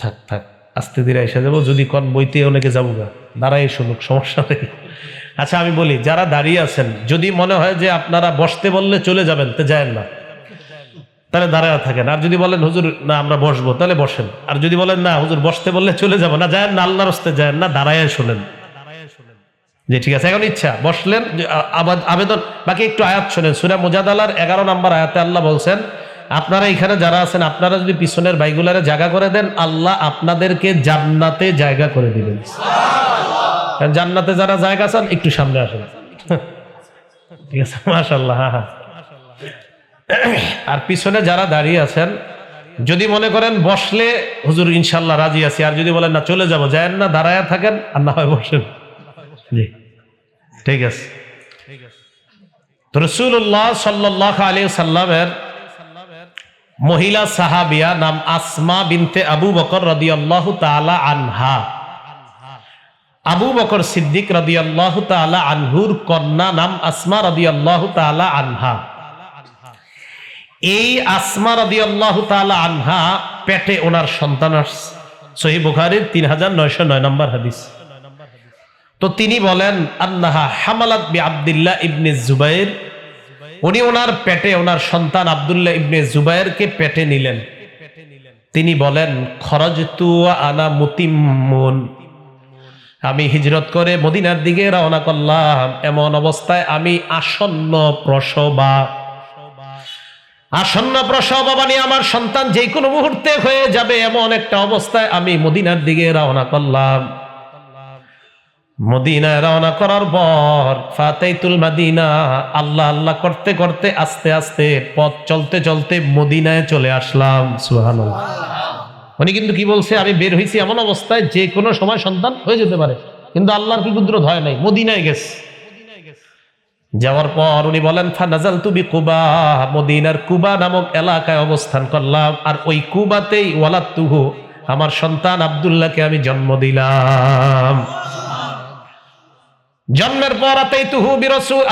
থাক থাক আস্তে ধীরে এসে যাবো, যদি কোন বইতে অনেকে যাবো গা, দাঁড়াই শুনুক, সমস্যা নেই। আচ্ছা আমি বলি, যারা দাঁড়িয়ে আছেন যদি মনে হয় যে আপনারা বসতে বললে চলে যাবেন তো যায়েন না, তাহলে দাঁড়ায় থাকেন। আর যদি বলেন হুজুর না আমরা বসবো, তাহলে বসেন। আর যদি বলেন না হুজুর বসতে বললে চলে যাবো না, যায়েন না, আল্লাহর রাস্তায় যায়েন না, দাঁড়ায় শুনেন যে ঠিক আছে। এখন ইচ্ছা বসলেন, আবেদন। বাকি একটু আয়াত শোনেন, সূরা মুজাদালার 11 নম্বর আয়াতে আল্লাহ বলছেন, আপনারা এখানে যারা আছেন আপনারা যদি পিছনের বাইগুলারে জায়গা করে দেন, আল্লাহ আপনাদেরকে জান্নাতে জায়গা করে দিবেন। জান্নাতে যারা জায়গা চান একটু সামনে আসেন, ঠিক আছে? মাশাআল্লাহ। হ্যাঁ হ্যাঁ। আর পিছনে যারা দাঁড়িয়ে আছেন যদি মনে করেন বসলে হুজুর ইনশাল্লাহ রাজি আছি, আর যদি বলেন না চলে যাবো, যায়েন না, দাঁড়ায় থাকেন, আর না হয় বসেন। জি ঠিক আছে। তো রাসূলুল্লাহ সাল্লাল্লাহু আলাইহি ওয়াসাল্লামের মহিলা সাহাবিয়া নাম আসমা বিনতে আবু বকর রাদিয়াল্লাহু তাআলা আনহা। আবু বকর সিদ্দিক রাদিয়াল্লাহু তাআলা আনহুর কন্যা নাম আসমা রাদিয়াল্লাহু তাআলা আনহা। এই আসমা রাদিয়াল্লাহু তাআলা আনহা পেটে ওনার সন্তান আসছে, সহিহ বুখারীর 3909 নম্বর হাদিস। তো তিনি বলেন আন্নাহা হামালাত বি আব্দুল্লাহ ইবনে জুবাইর, উনি ওনার পেটে ওনার সন্তান আব্দুল্লাহ ইবনে জুবাইরকে পেটে নিলেন। তিনি বলেন খরাজতু ওয়া আনা মুতিম্মুন, আমি হিজরত করে মদিনার দিকে রওনা করলাম, এমন অবস্থায় আমি আসন্ন প্রসব মানে আমার সন্তান যে কোনো মুহূর্তে হয়ে যাবে, এমন একটা অবস্থায় আমি মদিনার দিকে রওনা করলাম। মদিনায় রওনা করার পর ফাতাইতুল মাদিনা, আল্লাহ আল্লাহ করতে করতে আস্তে আস্তে পথ চলতে চলতে মদিনায় চলে আসলাম। সুবহানাল্লাহ। উনি কিন্তু কি বলছে, আমি বের হয়েছি এমন অবস্থায় যে কোনো সময় সন্তান হয়ে যেতে পারে, কিন্তু আল্লাহর কি কুদরত হয় নাই, মদিনায় গেছে। যাওয়ার পর উনি বলেন ফানাজালতু বিকুবা, মদিনার কুবা নামক এলাকায় অবস্থান করলাম, আর ওই কুবাতেই ওয়ালাদতুহু, আমার সন্তান আব্দুল্লাহকে আমি জন্ম দিলাম। জন্মের পর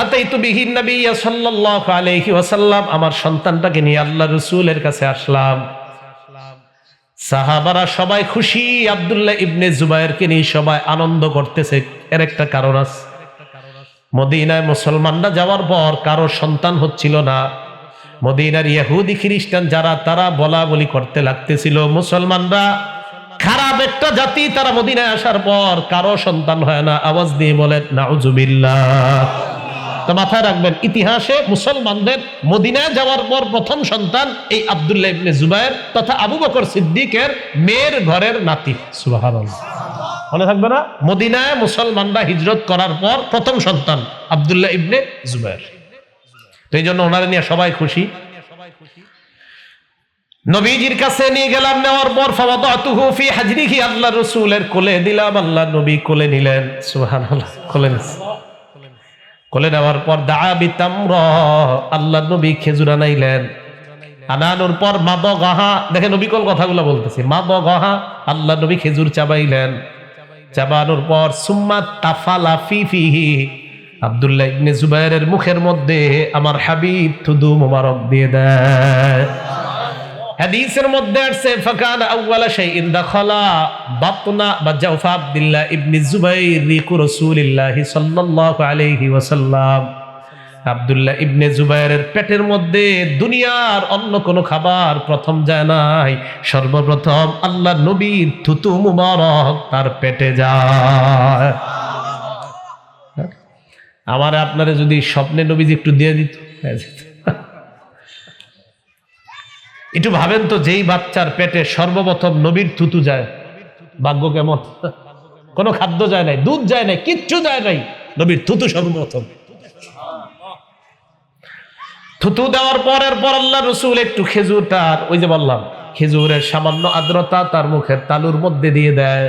আতাইতু বিহি নবী সাল্লাল্লাহু আলাইহি ওয়াসাল্লাম, আমার সন্তানটাকে নিয়ে আল্লাহর রাসূলের কাছে আসলাম। সাহাবারা সবাই খুশি, আব্দুল্লাহ ইবনে জুবাইরকে নিয়ে সবাই আনন্দ করতেছে। এর একটা কারণ আছে, মদিনায় মুসলমানরা যাওয়ার পর কারো সন্তান হচ্ছিল না। মদিনার ইহুদি খ্রিস্টান যারা, তারা বলা বলি করতে লাগতেছিল মুসলমানরা খারাপ একটা জাতি, তারা মদিনায় আসার পর কারো সন্তান হয় না। আওয়াজ দিয়ে বলেন নাউজুবিল্লাহ। তো মাথায় রাখবেন, ইতিহাসে মুসলমানদের মদিনায় যাওয়ার পর প্রথম সন্তান এই আব্দুল্লাহ ইবনে জুবাইর তথা আবু বকর সিদ্দিকের মেয়ের ঘরের নাতি। সুবহানাল্লাহ, মনে থাকবে না? মদিনায় মুসলমানরা হিজরত করার পর প্রথম সন্তান আব্দুল্লাহ ইবনে জুবাইর। তো এই জন্য ওনারা নিয়ে সবাই খুশি। নবীজির কাছে নিয়ে গেলাম, নেওয়ার পর ফাওয়াদাতুহু ফি হাজরিহি, আল্লাহর রাসূলের কোলে দিলাম, আল্লাহর নবী কোলে নিলেন। সুবহানাল্লাহ, কোলে নেওয়ার পর দাআ বিতামরা, আল্লাহর নবী খেজুর আনাইলেন। আনানোর পর মাদগাহা, দেখেন নবী কোন কথাগুলো বলতেছি, মাদগাহা, আল্লাহর নবী খেজুর চাবাইলেন। চাবানোর পর সুম্মা তাফালা ফিহি, আব্দুল্লাহ ইবনে জুবাইরের মুখের মধ্যে আমার হাবিব থুদু মুবারক দিয়ে দেয়। হাদিসের মধ্যে আছে ফাকানা আউওয়ালা শাইইন দাখালা বাতনা বা জাওফা আব্দুল্লাহ ইবনে জুবাইর রিকু রাসূলিল্লাহ সাল্লাল্লাহু আলাইহি ওয়াসাল্লাম, আব্দুল্লাহ ইবনে জুবাইরের পেটের মধ্যে দুনিয়ার অন্য কোনো খাবার প্রথম যায় নাই, সর্বপ্রথম আল্লাহর নবীর থুতু মুবারক তার পেটে যায়। আমার আপনারে যদি স্বপ্নে নবীজি একটু দিয়ে দিত, একটু ভাবেন তো, যেই বাচ্চার পেটে সর্বপ্রথম নবীর থুতু যায়, ভাগ্য কেমন। কোনো খাদ্য যায় নাই, দুধ যায় নাই, কিচ্ছু যায় নাই, নবীর থুতু সর্বপ্রথম। থুতু দেওয়ার পরের পর আল্লাহ রসুল একটু খেজুরটার, ওই যে বললাম খেজুরের সামান্য আর্দ্রতা তার মুখের তালুর মধ্যে দিয়ে দেয়।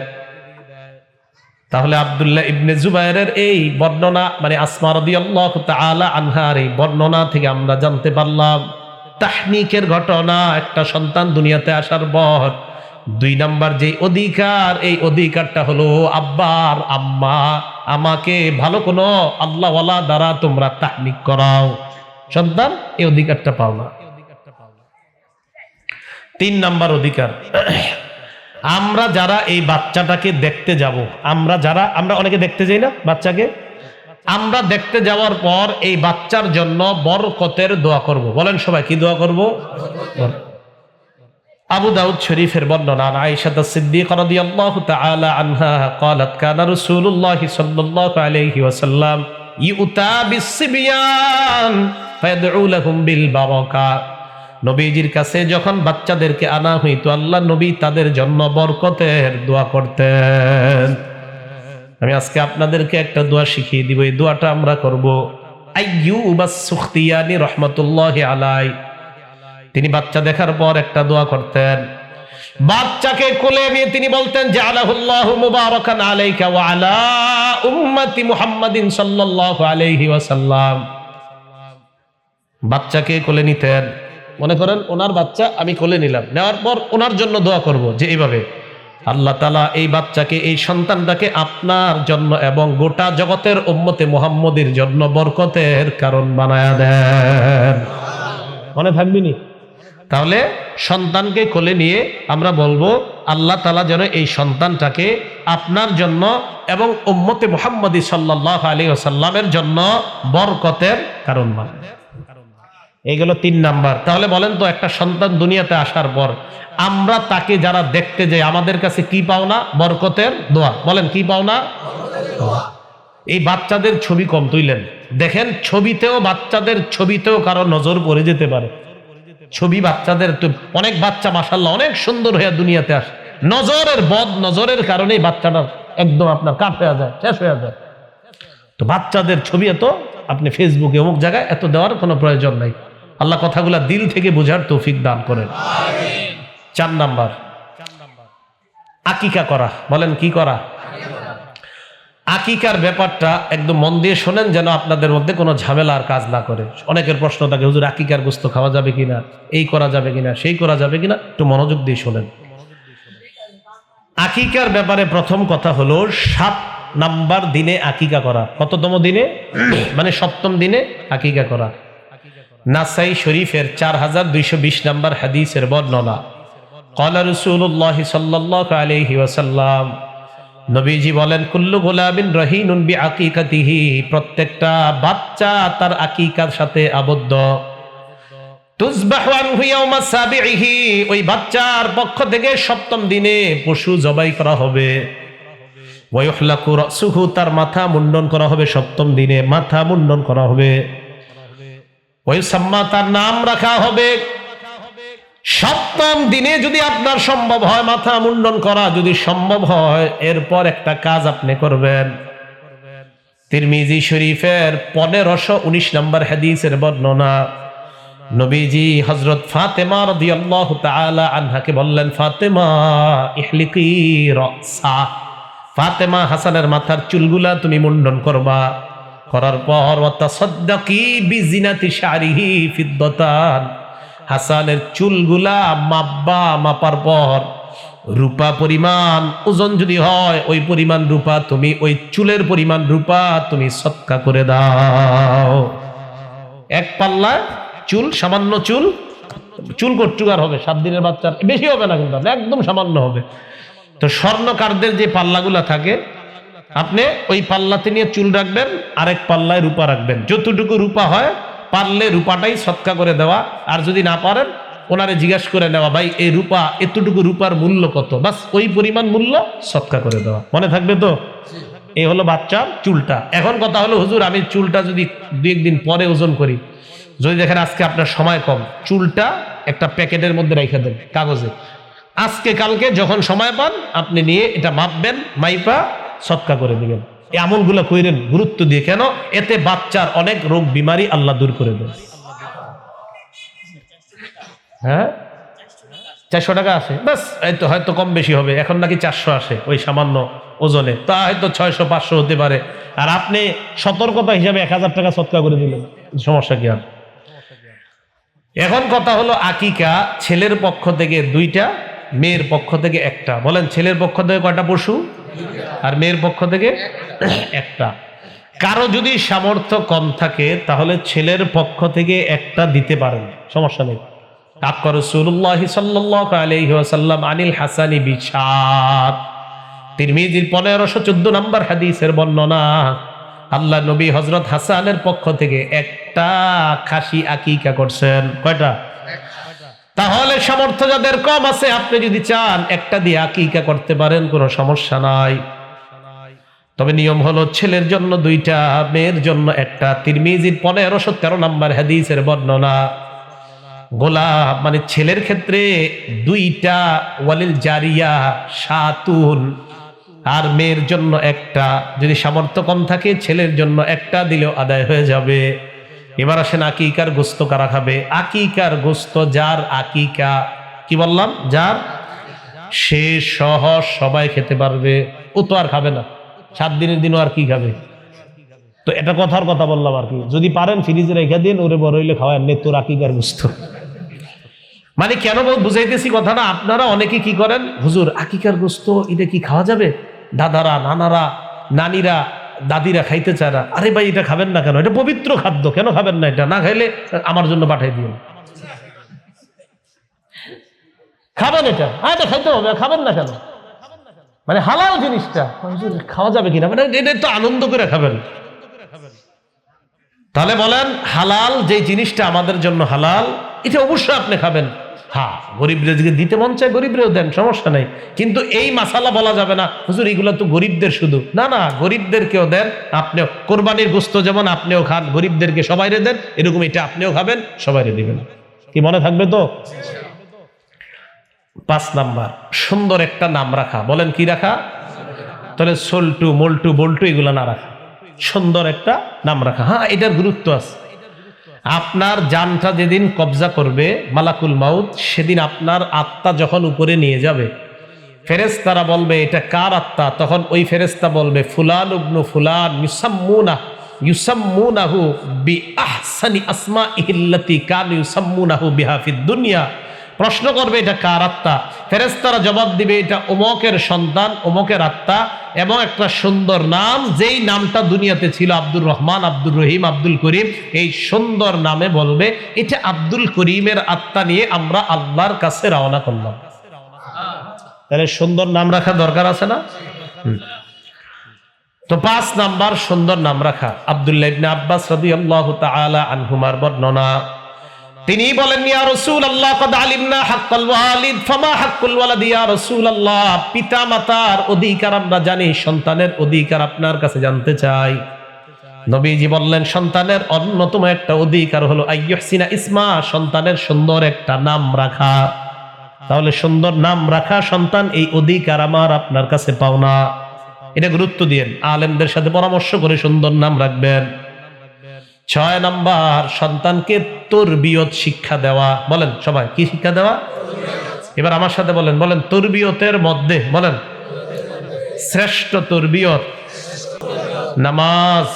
তাহলে আব্দুল্লাহ ইবনে জুবাইরের এই বর্ণনা, মানে আসমা রাদিয়াল্লাহু তাআলা আনহার এই বর্ণনা থেকে আমরা জানতে পারলাম তাহনিকের ঘটনা। একটা সন্তান দুনিয়াতে আসার পর 2 নাম্বার যে অধিকার, এই অধিকারটা হলো আব্বার আম্মা, আমাকে ভালো কোনো আল্লাহওয়ালা দ্বারা তোমরা তাহনিক করাও। সন্তান এই অধিকারটা পাও না। 3 নাম্বার অধিকার, আমরা যারা এই বাচ্চাটাকে দেখতে যাব, আমরা অনেকে দেখতে যাই না বাচ্চাকে, আমরা দেখতে যাওয়ার পর এই বাচ্চার জন্য বরকতের দোয়া করব। বলেন সবাই, কি দোয়া করব? আবু দাউদ শরীফের বর্ণনা, আয়েশা সিদ্দিকা রাদিয়াল্লাহু তাআলা আনহা قالت كان رسول الله صلى الله عليه وسلم يؤتى بالصبيان فيدعو لهم بالبركه, নবীজির কাছে যখন বাচ্চাদেরকে আনা হইতো আল্লাহ নবী তাদের জন্য বরকতের দোয়া করতেন। আমি আজকে আপনাদেরকে একটা দোয়া শিখিয়ে দিব, এই দোয়াটা আমরা করব। আইয়ুব আস-সুখতিয়ানি রাহমাতুল্লাহি আলাইহি, তিনি বাচ্চা দেখার পর একটা দোয়া করতেন। বাচ্চাকে কোলে নিয়ে তিনি বলতেন জাআলাহুল্লাহু মুবারাকান আলাইকা ওয়া আলা উম্মতি মুহাম্মাদিন সাল্লাল্লাহু আলাইহি ওয়াসাল্লাম। বাচ্চাকে কোলে নিতেন, মনে করেন ওনার বাচ্চা আমি কোলে নিলাম, নেওয়ার পর ওনার জন্য দোয়া করব যে এইভাবে আল্লাহ তাআলা এই বাচ্চাকে, এই সন্তানটাকে আপনার জন্য এবং গোটা জগতের উম্মতে মুহাম্মদীর জন্য বরকতের কারণ বানায়া দেন। মনে থাকবি নি? তাহলে সন্তানকে কোলে নিয়ে আমরা বলবো আল্লাহ তাআলা যেন এই সন্তানটাকে আপনার জন্য এবং উম্মতে মুহাম্মদী সাল্লাল্লাহু আলাইহি ওয়াসাল্লামের জন্য বরকতের কারণ বানায়। এইগুলো 3 নাম্বার। তাহলে বলেন তো, একটা সন্তান দুনিয়াতে আসার পর আমরা তাকে যারা দেখতে যাই আমাদের কাছে কি পাও না? বরকতের দোয়া। বলেন কি পাও না? এই বাচ্চাদের ছবি কম তুইলেন, দেখেন ছবিতেও, বাচ্চাদের ছবিতেও কারো নজর পড়ে যেতে পারে। ছবি বাচ্চাদের তো অনেক বাচ্চা মাশাআল্লাহ অনেক সুন্দর হয়ে দুনিয়াতে আসে, নজরের বদ নজরের কারণে বাচ্চাটা একদম আপনার কাট হয়ে যায়, শেষ হয়ে যায়। তো বাচ্চাদের ছবি এত আপনি ফেসবুকে অমুক জায়গায় এত দেওয়ার কোনো প্রয়োজন নাই। আল্লাহ কথাগুলা দিল থেকে বোঝার তৌফিক দান করেন। 4 নাম্বার, আকিকা করা। বলেন কি করা? আকিকার ব্যাপারটা একদম মন দিয়ে শোনেন, যেন আপনাদের মধ্যে কোনো ঝামেলার কাজ না করে। অনেকের প্রশ্ন থাকে, হুজুর আকিকার গোশত খাওয়া যাবে কিনা, এই করা যাবে কিনা, সেই করা যাবে কিনা, একটু মনোযোগ দিয়ে শোনেন। আকিকার ব্যাপারে প্রথম কথা হলো 7 নাম্বার দিনে আকিকা করা। কততম দিনে? মানে 7ম দিনে আকিকা করা। নাসাই শরীফের 4220 নাম্বার হাদিসের বর্ণনা। ক্বালা রাসূলুল্লাহ সাল্লাল্লাহু আলাইহি ওয়াসাল্লাম, নবীজি বলেন, কুল্লু গোলামিন রহিনুন বিআকিকাতিহি, প্রত্যেকটা বাচ্চা তার আকিকার সাথে আবদ্ধ। তুযবাহু আনহু ইয়াওমা সাবিহি, ওই বাচ্চার পক্ষ থেকে 7ম দিনে পশু জবাই করা হবে। ওয়া ইউহলাকু রাসুহু, তার মাথা মুন্ডন করা হবে। 7ম দিনে মাথা মুন্ডন করা হবে। ওয়া ইউসাম্মা, তার নাম রাখা হবে। 7ম দিনে যদি আপনার সম্ভব হয় মাথা মুন্ডন করা, যদি সম্ভব হয়, এরপর একটা কাজ আপনি করবেন। তিরমিজি শরীফের 1519 নম্বর হাদিসের বর্ণনা। নবীজি হযরত ফাতেমা রাদিয়াল্লাহু তাআলা আনহাকে বললেন, ফাতেমা ইহলিকি রাসা, ফাতেমা হাসানের মাথার চুলগুলা তুমি মুন্ডন করবা। করার পর ওয়া তাসাদ্দাকি বিজিনাতি শারিহি ফিদ্দাতান, হাসানের চুলগুলা মাপবা, মাপার পর রূপা পরিমাণ ওজন যদি হয় ওই পরিমাণ রূপা তুমি, ওই চুলের পরিমাণ রূপা তুমি সদকা করে দাও। 1 পাল্লা চুল, সামান্য চুল, চুল কট্টুকার হবে 7 দিনের বাচ্চার, বেশি হবে না কিন্তু একদম সামান্য হবে। তো স্বর্ণকারদের যে পাল্লাগুলা থাকে, আপনি ওই পাল্লাতে নিয়ে চুল রাখবেন, আরেক পাল্লায় রূপা রাখবেন। যতটুকু রূপা হয় পারলে রূপাটাই সদকা করে দেওয়া, আর যদি না পারেন ওনারে জিজ্ঞাসা করে নেওয়া, ভাই এই রূপা, এতটুকু রূপার মূল্য কত, বাস ওই পরিমাণ মূল্য সদকা করে দেওয়া। মনে থাকবে তো? এই হলো বাচ্চার চুলটা। এখন কথা হলো, হুজুর আমি চুলটা যদি 2-1 দিন পরে ওজন করি, যদি দেখেন আজকে আপনার সময় কম, চুলটা একটা প্যাকেটের মধ্যে রেখে দেন কাগজে, আজকে কালকে যখন সময় পান আপনি নিয়ে এটা মাপবেন, মাইপা সদকা করে দিবেন। এই আমলগুলো কইরেন গুরুত্ব দিয়ে। কেন? এতে বাচ্চার অনেক রোগ বিমারি আল্লাহ দূর করে দেন। হ্যাঁ, 400 টাকা আছে, বাস এই তো, হয়তো কম বেশি হবে। এখন নাকি 400 আসে ওই সামান্য ওজনে, তা হয়তো 600-500 হতে পারে। আর আপনি সতর্কতা হিসাবে 1000 টাকা সদকা করে দিলেন, সমস্যা কি আর? এখন কথা হলো, আকিকা ছেলের পক্ষ থেকে 2টা, মেয়ের পক্ষ থেকে 1টা। বলেন ছেলের পক্ষ থেকে কয়টা পশু আর মেয়ের পক্ষ থেকে 1টা। কারো যদি সামর্থ্য কম থাকে তাহলে ছেলের পক্ষ থেকে 1টা দিতে পারেন, সমস্যা নেই। আক্কা রাসূলুল্লাহ সাল্লাল্লাহু আলাইহি ওয়াসাল্লাম আনিল হাসানি বিশাত, তিরমিজির 1514 নম্বর হাদিসের বর্ণনা। আল্লাহ নবী হযরত হাসানের পক্ষ থেকে 1টা খাসি আকিকা করছেন। কয়টা? তাহলে সামর্থ্য যাদের কম আছে, আপনি যদি চান 1টা দিয়ে আকিকা করতে পারেন, কোনো সমস্যা নাই। তবে নিয়ম হলো ছেলের জন্য 2টা, মেয়ের জন্য 1টা। তিরমিজির 1513 নম্বর হাদিসের বর্ণনা। গোলাম মানে ছেলের ক্ষেত্রে 2টা, ওয়ালিল জারিয়া শাতুন, আর মেয়ের জন্য 1টা। যদি সামর্থ্য কম থাকে ছেলের জন্য 1টা দিলেও আদায় হয়ে যাবে। এবার আসেন আকিকার গোশত কারা খাবে? আকিকার গোশত যার আকিকা, কি বললাম, যার, সে সহ সবাই খেতে পারবে। ও তো আর খাবে না 7 দিনের দিনও, আর কি খাবে? তো এটা কথার কথা বললাম আর কি। যদি পারেন ফ্রিজে রেখে দিন, ওরে বড় হইলে খাওয়ায়, নে তোর আকিকার গোশত। মানে কেন বুঝাইতেছি কথাটা, আপনারা অনেকে কি করেন, হুজুর আকিকার গোশত এটা কি খাওয়া যাবে? দাদারা, নানারা, নানিরা, দাদিরা খাইতে চায় না। আরে ভাই এটা খাবেন না কেন? এটা পবিত্র খাদ্য, কেন খাবেন না? এটা না খাইলে আমার জন্য পাঠাই দিন। খাবেন এটা, এটা খাইতে হবে, খাবেন না কেন? মানে হালাল জিনিসটা খাওয়া যাবে কিনা, মানে এটা তো আনন্দ করে খাবেন। তাহলে বলেন হালাল যে জিনিসটা আমাদের জন্য হালাল, এটা অবশ্যই আপনি খাবেন। হ্যাঁ, গরিবদের দিকে দিতে মন চায়, গরিবরেও দেন, সমস্যা নাই। কিন্তু এই মাসালা বলা যাবে না হুজুর এগুলো তো গরিবদের শুধু, না না, গরিবদেরকেও দেন। আপনিও কোরবানির গোশত যেমন আপনিও খান, গরিবদেরকে সবাইরে দেন, এরকম এটা আপনিও খাবেন, সবাইরে দিবেন। কি মনে থাকবে তো? 5 নাম্বার, সুন্দর একটা নাম রাখা। বলেন কি রাখা? তাহলে সল্টু, মল্টু, বল্টু এগুলো না রাখা, সুন্দর একটা নাম রাখা। হ্যাঁ, এটার গুরুত্ব আছে। আপনার জানটা যেদিন কবজা করবে মালাকুল মাউত, সেদিন আপনার আত্মা যখন উপরে নিয়ে যাবে, ফেরেশতারা বলবে এটা কার আত্মা? তখন ওই ফেরেশতা বলবে ফুলান ইবনু ফুলান ইউসাম্মুনাহু বিআহসানি আসমাইহিল্লাতী কানু ইউসাম্মুনাহু বিহা ফিদ দুনিয়া। প্রশ্ন করবে এটা কার আত্মা? ফেরেশতারা জবাব দিবে এটা অমুকের সন্তান, অমুকের আত্মা, এবং একটা সুন্দর নাম, যেই নামটা দুনিয়াতে ছিল আব্দুর রহমান, আব্দুর রহিম, আব্দুল করিম, এই সুন্দর নামে বলবে এটা আব্দুল করিমের আত্মা নিয়ে আমরা আল্লাহর কাছে রওনা করলাম। তাহলে সুন্দর নাম রাখা দরকার আছে না? তো 5 নাম্বার সুন্দর নাম রাখা। আব্দুল্লাহ ইবনে আব্বাস রাদিয়াল্লাহু তাআলা আনহুমার বর্ণনা, তিনি বলেন ইয়া রাসূলুল্লাহ ক্বাদ আলিমনা হাক্কাল ওয়ালিদ ফামা হাক্কুল ওয়ালাদ ইয়া রাসূলুল্লাহ, পিতা মাতার অধিকার আমরা জানি, সন্তানের অধিকার আপনার কাছে জানতে চাই। নবীজি বললেন সন্তানের অন্যতম একটা অধিকার হলো আইয়ুহসিনা ইসমা, সন্তানের সুন্দর একটা নাম রাখা। তাহলে সুন্দর নাম রাখা সন্তান, এই অধিকার আমার আপনার কাছে পাওনা। এটা গুরুত্ব দিয়েন, আলেমদের সাথে পরামর্শ করে সুন্দর নাম রাখবেন। 6 নাম্বার, সন্তানকে তরবিয়ত শিক্ষা দেওয়া। বলেন সবাই, কি শিক্ষা দেওয়া? এবার আমার সাথে বলেন, বলেন তরবিয়তের মধ্যে, বলেন শ্রেষ্ঠ তরবিয়ত নামাজ।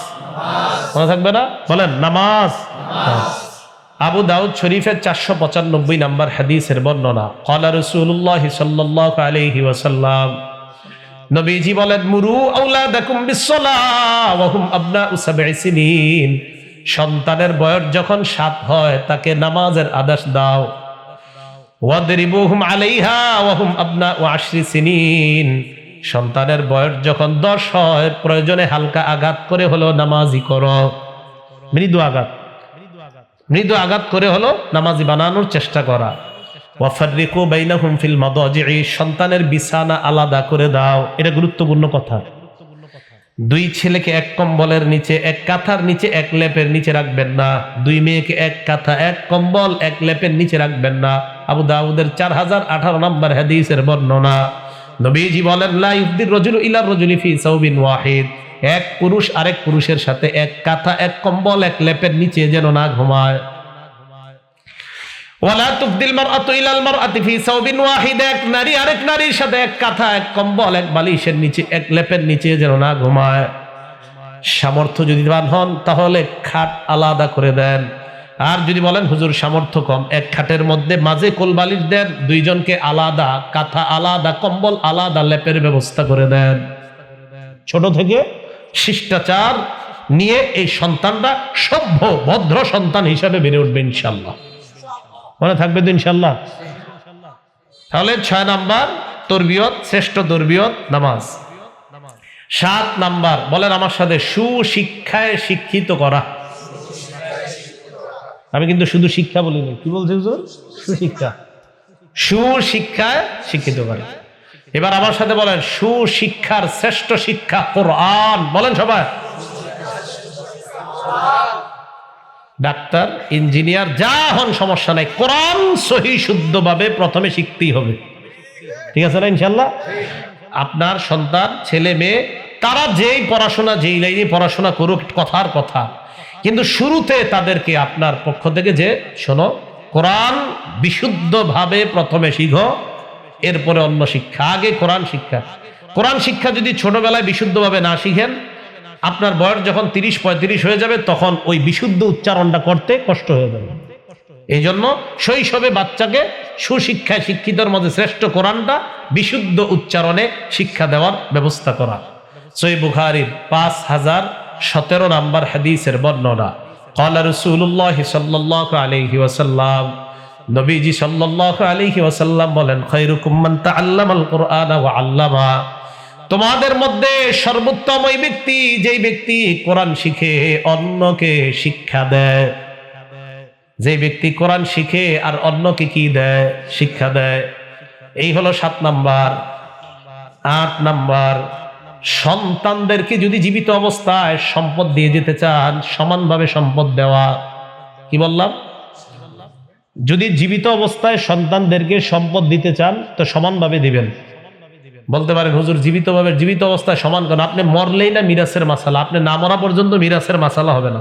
মনে থাকবে না? বলেন নামাজ। আবু দাউদ শরীফের 495 নাম্বার হাদিসের বর্ণনা, ক্বালা রাসূলুল্লাহ সাল্লাল্লাহু আলাইহি ওয়াসাল্লাম, নবীজি বলেন মুরু আওলাদাকুম বিসসালাহ ওয়া হুম আবনাউ 7 সিনিন, সন্তানের বয়স যখন 7 হয় তাকে নামাজের আদেশ দাও। ওয়াদরিবুহুম আলাইহা ওয়া হুম আবনাউ 10 সিনিন, সন্তানের বয়স যখন 10 হয় প্রয়োজনে হালকা আঘাত করে হলো নামাজি করো, মৃদু আঘাত করে হলো নামাজি বানানোর চেষ্টা করা। ওয়াফাররিকু বাইনাহুম ফিল মাদাজি'i, সন্তানের বিছানা আলাদা করে দাও। এটা গুরুত্বপূর্ণ কথা। 2 ছেলেকে এক কম্বলের নিচে, এক কাঁথার নিচে, এক লেপের নিচে রাখবেন না। 2 মেয়েকে এক কাঁথা, এক কম্বল, এক লেপের নিচে রাখবেন না। আবু দাউদের 4018 নম্বর হাদিসের বর্ণনা, নবীজি বলেন লা ইফদির রাজুলু ইলা রাজুলি ফি সাওবিন ওয়াহিদ, এক পুরুষ আরেক পুরুষের সাথে এক কাঁথা, এক কম্বল, এক লেপের নিচে যেন না ঘুমায়। ওয়ালা তুফদিল মারআতু ইলাল মারআতি ফি সাওবিন ওয়াহিদ, এক নারী আরেক নারীর সাথে এক কাঁথা, এক কম্বল, এক বালিশের নিচে, এক লেপের নিচে যেন না ঘুমায়। সামর্থ্য যদি বান হন তাহলে খাট আলাদা করে দেন। আর যদি বলেন হুজুর সামর্থ্য কম, এক খাটের মধ্যে মাঝে কোল বালিশ দেন, 2 জনকে আলাদা কাঁথা, আলাদা কম্বল, আলাদা লেপের ব্যবস্থা করে দেন। ছোট থেকে শিষ্টাচার নিয়ে এই সন্তানরা সভ্য ভদ্র সন্তান হিসাবে বেড়ে উঠবে ইনশাআল্লাহ। মনে থাকবে তো ইনশাআল্লাহ। তাহলে 6 নাম্বার তরবিয়ত, শ্রেষ্ঠ তরবিয়ত নামাজ। 7 নাম্বার, বলেন আমার সাথে, সুশিক্ষায় শিক্ষিত করা। আমি কিন্তু শুধু শিক্ষা বলিনি, কি বলছি হুজুর? সুশিক্ষা, সুশিক্ষায় শিক্ষিত করা। এবার আমার সাথে বলেন সুশিক্ষার শ্রেষ্ঠ শিক্ষা কোরআন। বলেন সবাই, ডাক্তার, ইঞ্জিনিয়ার যা হন সমস্যা নাই, কোরআন সহি শুদ্ধভাবে প্রথমে শিখতেই হবে। ঠিক আছে না ইনশাল্লাহ? আপনার সন্তান, ছেলে মেয়ে, তারা যেই পড়াশোনা, যেই লাইনে পড়াশোনা করুক, কথার কথা, কিন্তু শুরুতে তাদেরকে আপনার পক্ষ থেকে যে শোনো, কোরআন বিশুদ্ধভাবে প্রথমে শিখো, এরপরে অন্য শিক্ষা। আগে কোরআন শিক্ষা। কোরআন শিক্ষা যদি ছোটবেলায় বিশুদ্ধভাবে না শিখেন, আপনার বয়স যখন 30-35 হয়ে যাবে তখন ওই বিশুদ্ধ উচ্চারণটা করতে কষ্ট হয়ে যাবে। এই জন্য শৈশবে বাচ্চাকে সুশিক্ষায় শিক্ষিতর মধ্যে শ্রেষ্ঠ কোরআনটা বিশুদ্ধ উচ্চারণে শিক্ষা দেওয়ার ব্যবস্থা করা। সহিহ বুখারীর 5017 নম্বর হাদিসের বর্ণনা, ক্বালা রাসূলুল্লাহ সাল্লাল্লাহু আলাইহি ওয়াসাল্লাম, নবীজি সাল্লাল্লাহু আলাইহি ওয়াসাল্লাম বলেন, খায়রুকুম মান তাআল্লামাল কুরআনা ওয়া আল্লামা। তোমাদের মধ্যে সর্বোত্তম ওই ব্যক্তি যেই ব্যক্তি কোরআন শিখে অন্যকে শিক্ষা দেয়। যে ব্যক্তি কোরআন শিখে আর অন্যকে কি দেয়? শিক্ষা দেয়। এই হলো 7 নাম্বার। 8 নাম্বার, সন্তানদেরকে যদি জীবিত অবস্থায় সম্পদ দিয়ে যেতে চান, সমানভাবে সম্পদ দেওয়া। কি বললাম? যদি জীবিত অবস্থায় সন্তানদেরকে সম্পদ দিতে চান তো সমানভাবে দিবেন। বলতে পারেন, হুজুর জীবিত অবস্থায় সমান কেন? আপনি মরলেই না মিরাসের মাসালা, আপনি না মরা পর্যন্ত মিরাসের মাসালা হবে না।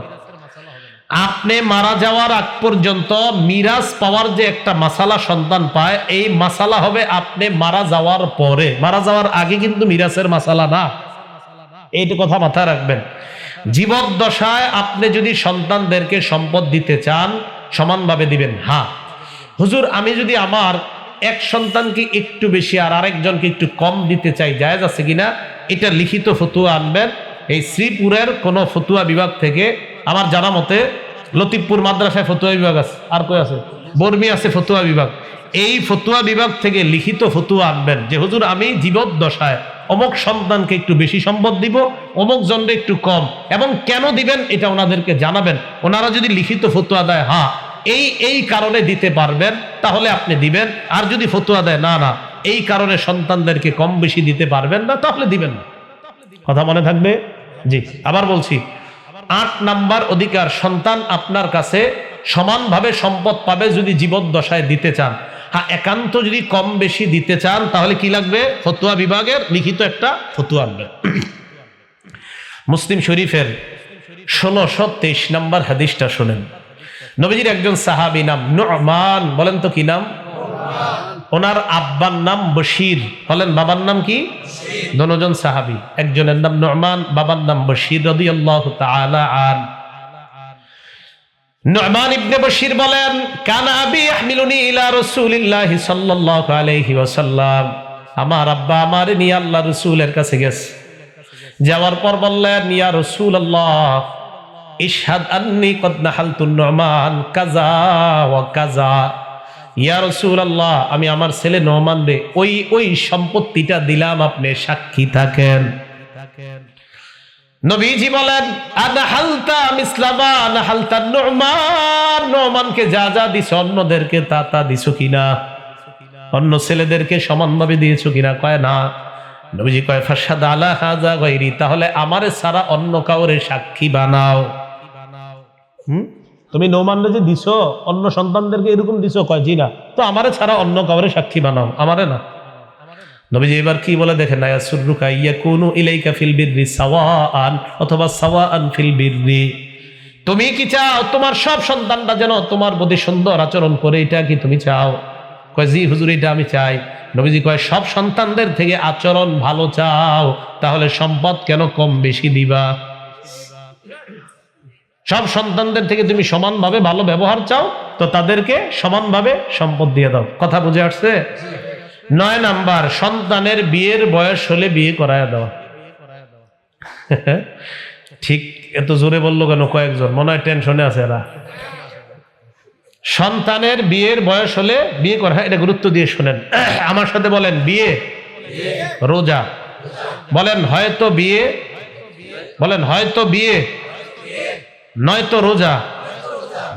আপনি মারা যাওয়ার আগ পর্যন্ত মিরাস পাওয়ার যে একটা মাসালা সন্তান পায়, এই মাসালা হবে আপনি মারা যাওয়ার পরে। মারা যাওয়ার আগে কিন্তু মিরাসের মাসালা না। এইটা কথা মাথায় রাখবেন। জীবদ্দশায় আপনি যদি সন্তানদেরকে সম্পদ দিতে চান, সমানভাবে দিবেন। হ্যাঁ হুজুর, আমি যদি আমার এক সন্তানকে একটু বেশি আর আরেকজনকে একটু কম দিতে চাই, জায়েজ আছে কিনা? এটা লিখিত ফতুয়া আনবেন। এই শ্রীপুরের কোন ফতুয়া বিভাগ থেকে, আমার জানা মতে লতিফপুর মাদ্রাসায় ফতুয়া বিভাগ আছে, আর কই আছে? বর্মি আছে ফতুয়া বিভাগ। এই ফতুয়া বিভাগ থেকে লিখিত ফতুয়া আনবেন যে হুজুর, আমি জীবদ্দশায় অমুক সন্তানকে একটু বেশি সম্পদ দিব, অমুক জনকে একটু কম, এবং কেন দিবেন এটা ওনাদেরকে জানাবেন। ওনারা যদি লিখিত ফতুয়া দেয় হ্যাঁ এই কারণে দিতে পারবেন, তাহলে আপনি দিবেন। আর যদি ফতুয়া দেয় না না এই কারণে সন্তানদেরকে কম বেশি দিতে পারবেন না, তাহলে দিবেন না। কথা মনে থাকবে? জি, আবার বলছি, 8 নাম্বার অধিকার, সন্তান আপনার কাছে সমানভাবে সম্পদ পাবে যদি জীবদ্দশায় দিতে চান। হ্যাঁ, একান্ত যদি কম বেশি দিতে চান তাহলে কি লাগবে? ফতুয়া বিভাগের লিখিত একটা ফতুয়া আনবে। মুসলিম শরীফের 1623 নাম্বার হাদিসটা শুনেন। নবীজির একজন সাহাবী নাম নু'মান, বলেন তো কি নাম? ওনার আব্বার নাম বশির, বলেন বাবার নাম কি? দুজন সাহাবী, একজনের নাম নু'মান, বাবার নাম বশির রাদিয়াল্লাহু তাআলা আন। নু'মান ইবনে বশির বলেন, কানা আবি ইয়াহমিলুনি ইলা রাসূলিল্লাহি সাল্লাল্লাহু আলাইহি ওয়াসাল্লাম। আমার আব্বা আমার নিয়ে আল্লাহ রাসূলের কাছে গেছে। যাওয়ার পর বললেন, ইয়া রাসূলুল্লাহ ইশহাদ আন্নী কদ নাহালতু নু'মান কাযা ওয়া কাযা। ইয়া রাসূলুল্লাহ, আমি আমার ছেলে নু'মান রে ওই সম্পত্তিটা দিলাম, আপনি সাক্ষী থাকেন। নবীজি বলেন, আনাহালতা মিসলামা আনাহালতা নু'মান, নু'মানকে যা যা দিছো অন্যদেরকে তা দিছো কিনা? অন্য ছেলেদেরকে সমানভাবে দিয়েছো কিনা? কয় না। নবীজি কয়, ফাশহাদ আলা হাযা গায়রি, তাহলে আমারে ছাড়া অন্য কাউরে সাক্ষী বানাও। তুমি নু'মানরে যে দিছো অন্য সন্তানদেরকে এরকম দিছো? কয় জি না। তো আমারে ছাড়া অন্য কাউরে সাক্ষী বানাও, আমারে না। নবীজি এবার কি বলে দেখেন, না ইয়াসুররুকা ইয়াকুনু ইলাইকা ফিল বিররি সাওয়াআন, অথবা সাওয়াআন ফিল বিররি। তুমি কি চাও তোমার সব সন্তানরা যেন তোমার প্রতি সুন্দর আচরণ করে? এটা কি তুমি চাও? কয় জি হুজুর, এটা আমি চাই। নবীজি কয়, সব সন্তানদের থেকে আচরণ ভালো চাও, তাহলে সম্পদ কেন কম বেশি দিবা? সব সন্তানদের থেকে তুমি সমানভাবে ভালো ব্যবহার চাও, তো তাদেরকে সমানভাবে সম্পদ দিয়ে দাও। কথা বুঝে আসছে? 9 নাম্বার, সন্তানের বিয়ের বয়স হলে বিয়ে করায় দেওয়া। ঠিক এত জোরে বললো কেন? কয়েকজন মনে হয় টেনশনে আছে এরা। সন্তানের বিয়ের বয়স হলে বিয়ে করা, এটা গুরুত্ব দিয়ে শোনেন। আমার সাথে বলেন, বিয়ে, রোজা। বলেন হয়তো বিয়ে, বলেন হয়তো বিয়ে, নয়তো রোজা।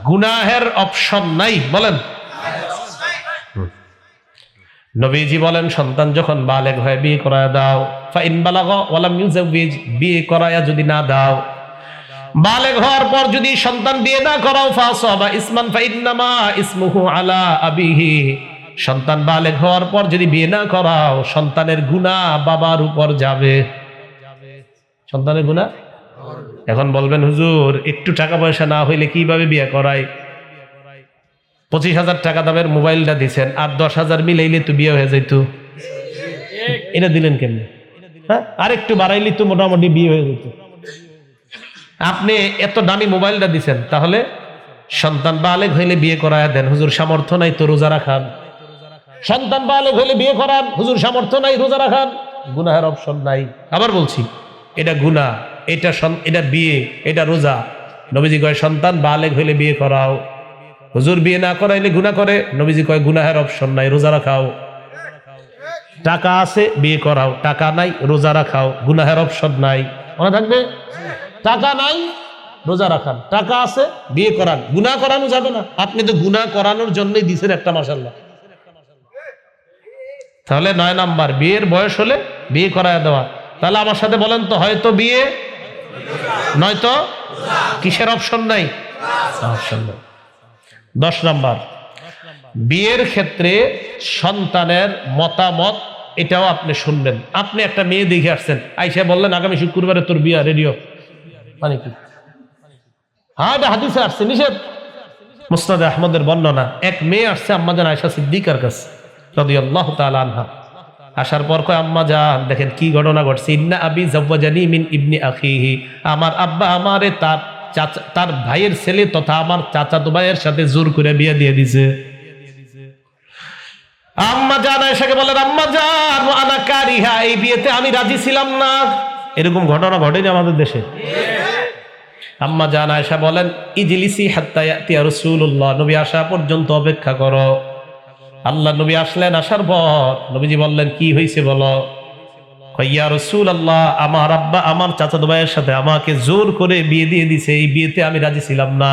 গুনাহের অপশন নাই, বলেন। নবীজি বলেন, সন্তান যখন বালেগ হয় বিয়ে করায় দাও। ফাইন বালাগা ওয়ালাম ইউজাওবিজ, বিয়ে করায়া যদি না দাও, বালেগ হওয়ার পর যদি সন্তান বিয়ে না করাও, ফাসাবা ইসমান ফাইন্নামা ইসমুহু আলা আবিহি, সন্তান বালেগ হওয়ার পর যদি বিয়ে না করাও, সন্তানের গুনাহ বাবার উপর যাবে। সন্তানের গুনাহ। এখন বলবেন, হুজুর একটু টাকা পয়সা না হইলে কিভাবে বিয়ে করায়? 25,000 টাকা দামের মোবাইলটা দিচ্ছেন, আর 10,000 মিলাইলে তো বিয়ে হয়ে যাইতো। এটা দিলেন কেমনে? হ্যাঁ, আর একটু বাড়াইলে তো মোটামুটি বিয়ে হয়ে যেত। আপনি এত দামি মোবাইলটা দিচ্ছেন, তাহলে সন্তান বালেগ হইলে বিয়ে করায় দেন। হুজুর সামর্থ্য নাই তো রোজা রাখান। সন্তান বালেগ হইলে বিয়ে করান, হুজুর সামর্থ্য নাই রোজা রাখান। গুনাহের অপশন নাই। আবার বলছি, এটা গুনাহ, এটা বিয়ে, এটা রোজা। নবীজি কয়, সন্তান বালেগ হইলে বিয়ে করাও। হুজুর বিয়ে না করাইলে গুনাহ করে, নবীজি কয় গুনাহের অপশন নাই, রোজা রাখাও। টাকা আছে বিয়ে করাও, টাকা নাই রোজা রাখাও, গুনাহের অপশন নাই। মনে থাকবে, টাকা নাই রোজা রাখান, টাকা আছে বিয়ে করান, গুনাহ করানো যাবে না। আপনি তো গুনাহ করানোর জন্যই দিছেন একটা, মাশাআল্লাহ। তাহলে 9 নাম্বার, বিয়ের বয়স হলে বিয়ে করায় দেওয়া। তাহলে আমার সাথে বলেন তো, হয়তো বিয়ে নয়তো কিসের অপশন নাই? অপশন নাই। 10 নাম্বার, বিয়ের ক্ষেত্রে সন্তানের মতামত, এটাও আপনি শুনবেন। আপনি একটা মেয়ে দেখে আসছেন, আইসা বললেন আগামী শুক্রবারে তোর বিয়া, রেডিও, মানে কি? হ্যাঁ, এটা হাদিসে আসছে, নিষেধ। মুসনাদে আহমদের বর্ণনা, এক মেয়ে আসছে আম্মাজান আয়েশা সিদ্দিকার কাছে রাদিয়াল্লাহু তাআলা আনহা। আসার পর কয়, আম্মা জান দেখেন কি ঘটনা ঘটছে। ইন্না আবি যাওয়াজানি মিন ইবনি আখিহি, আমার আব্বা আমারে তার ভাইয়ের ছেলে তথা আমার চাচাতো ভাইয়ের সাথে জোর করে বিয়ে দিয়ে দিছে। আম্মা জান আয়েশাকে বলেন, আম্মা জান আনা কারিহা, এই বিয়েতে আমি রাজি ছিলাম না। এরকম ঘটনা ঘটেনি আমাদের দেশে? আম্মা জান আয়েশা বলেন, ইজলিসি হাত্তা ইয়াতিয়া রাসূলুল্লাহ, নবী আসা পর্যন্ত অপেক্ষা করো। আল্লাহ নবী আসলেন, আসার পর নবীজি বললেন, কি হয়েছে বলো? ইয়া রাসূলুল্লাহ, আমার আব্বা আমার চাচাতো ভাইয়ের সাথে আমাকে জোর করে বিয়ে দিয়ে দিছে, এই বিয়েতে আমি রাজি ছিলাম না।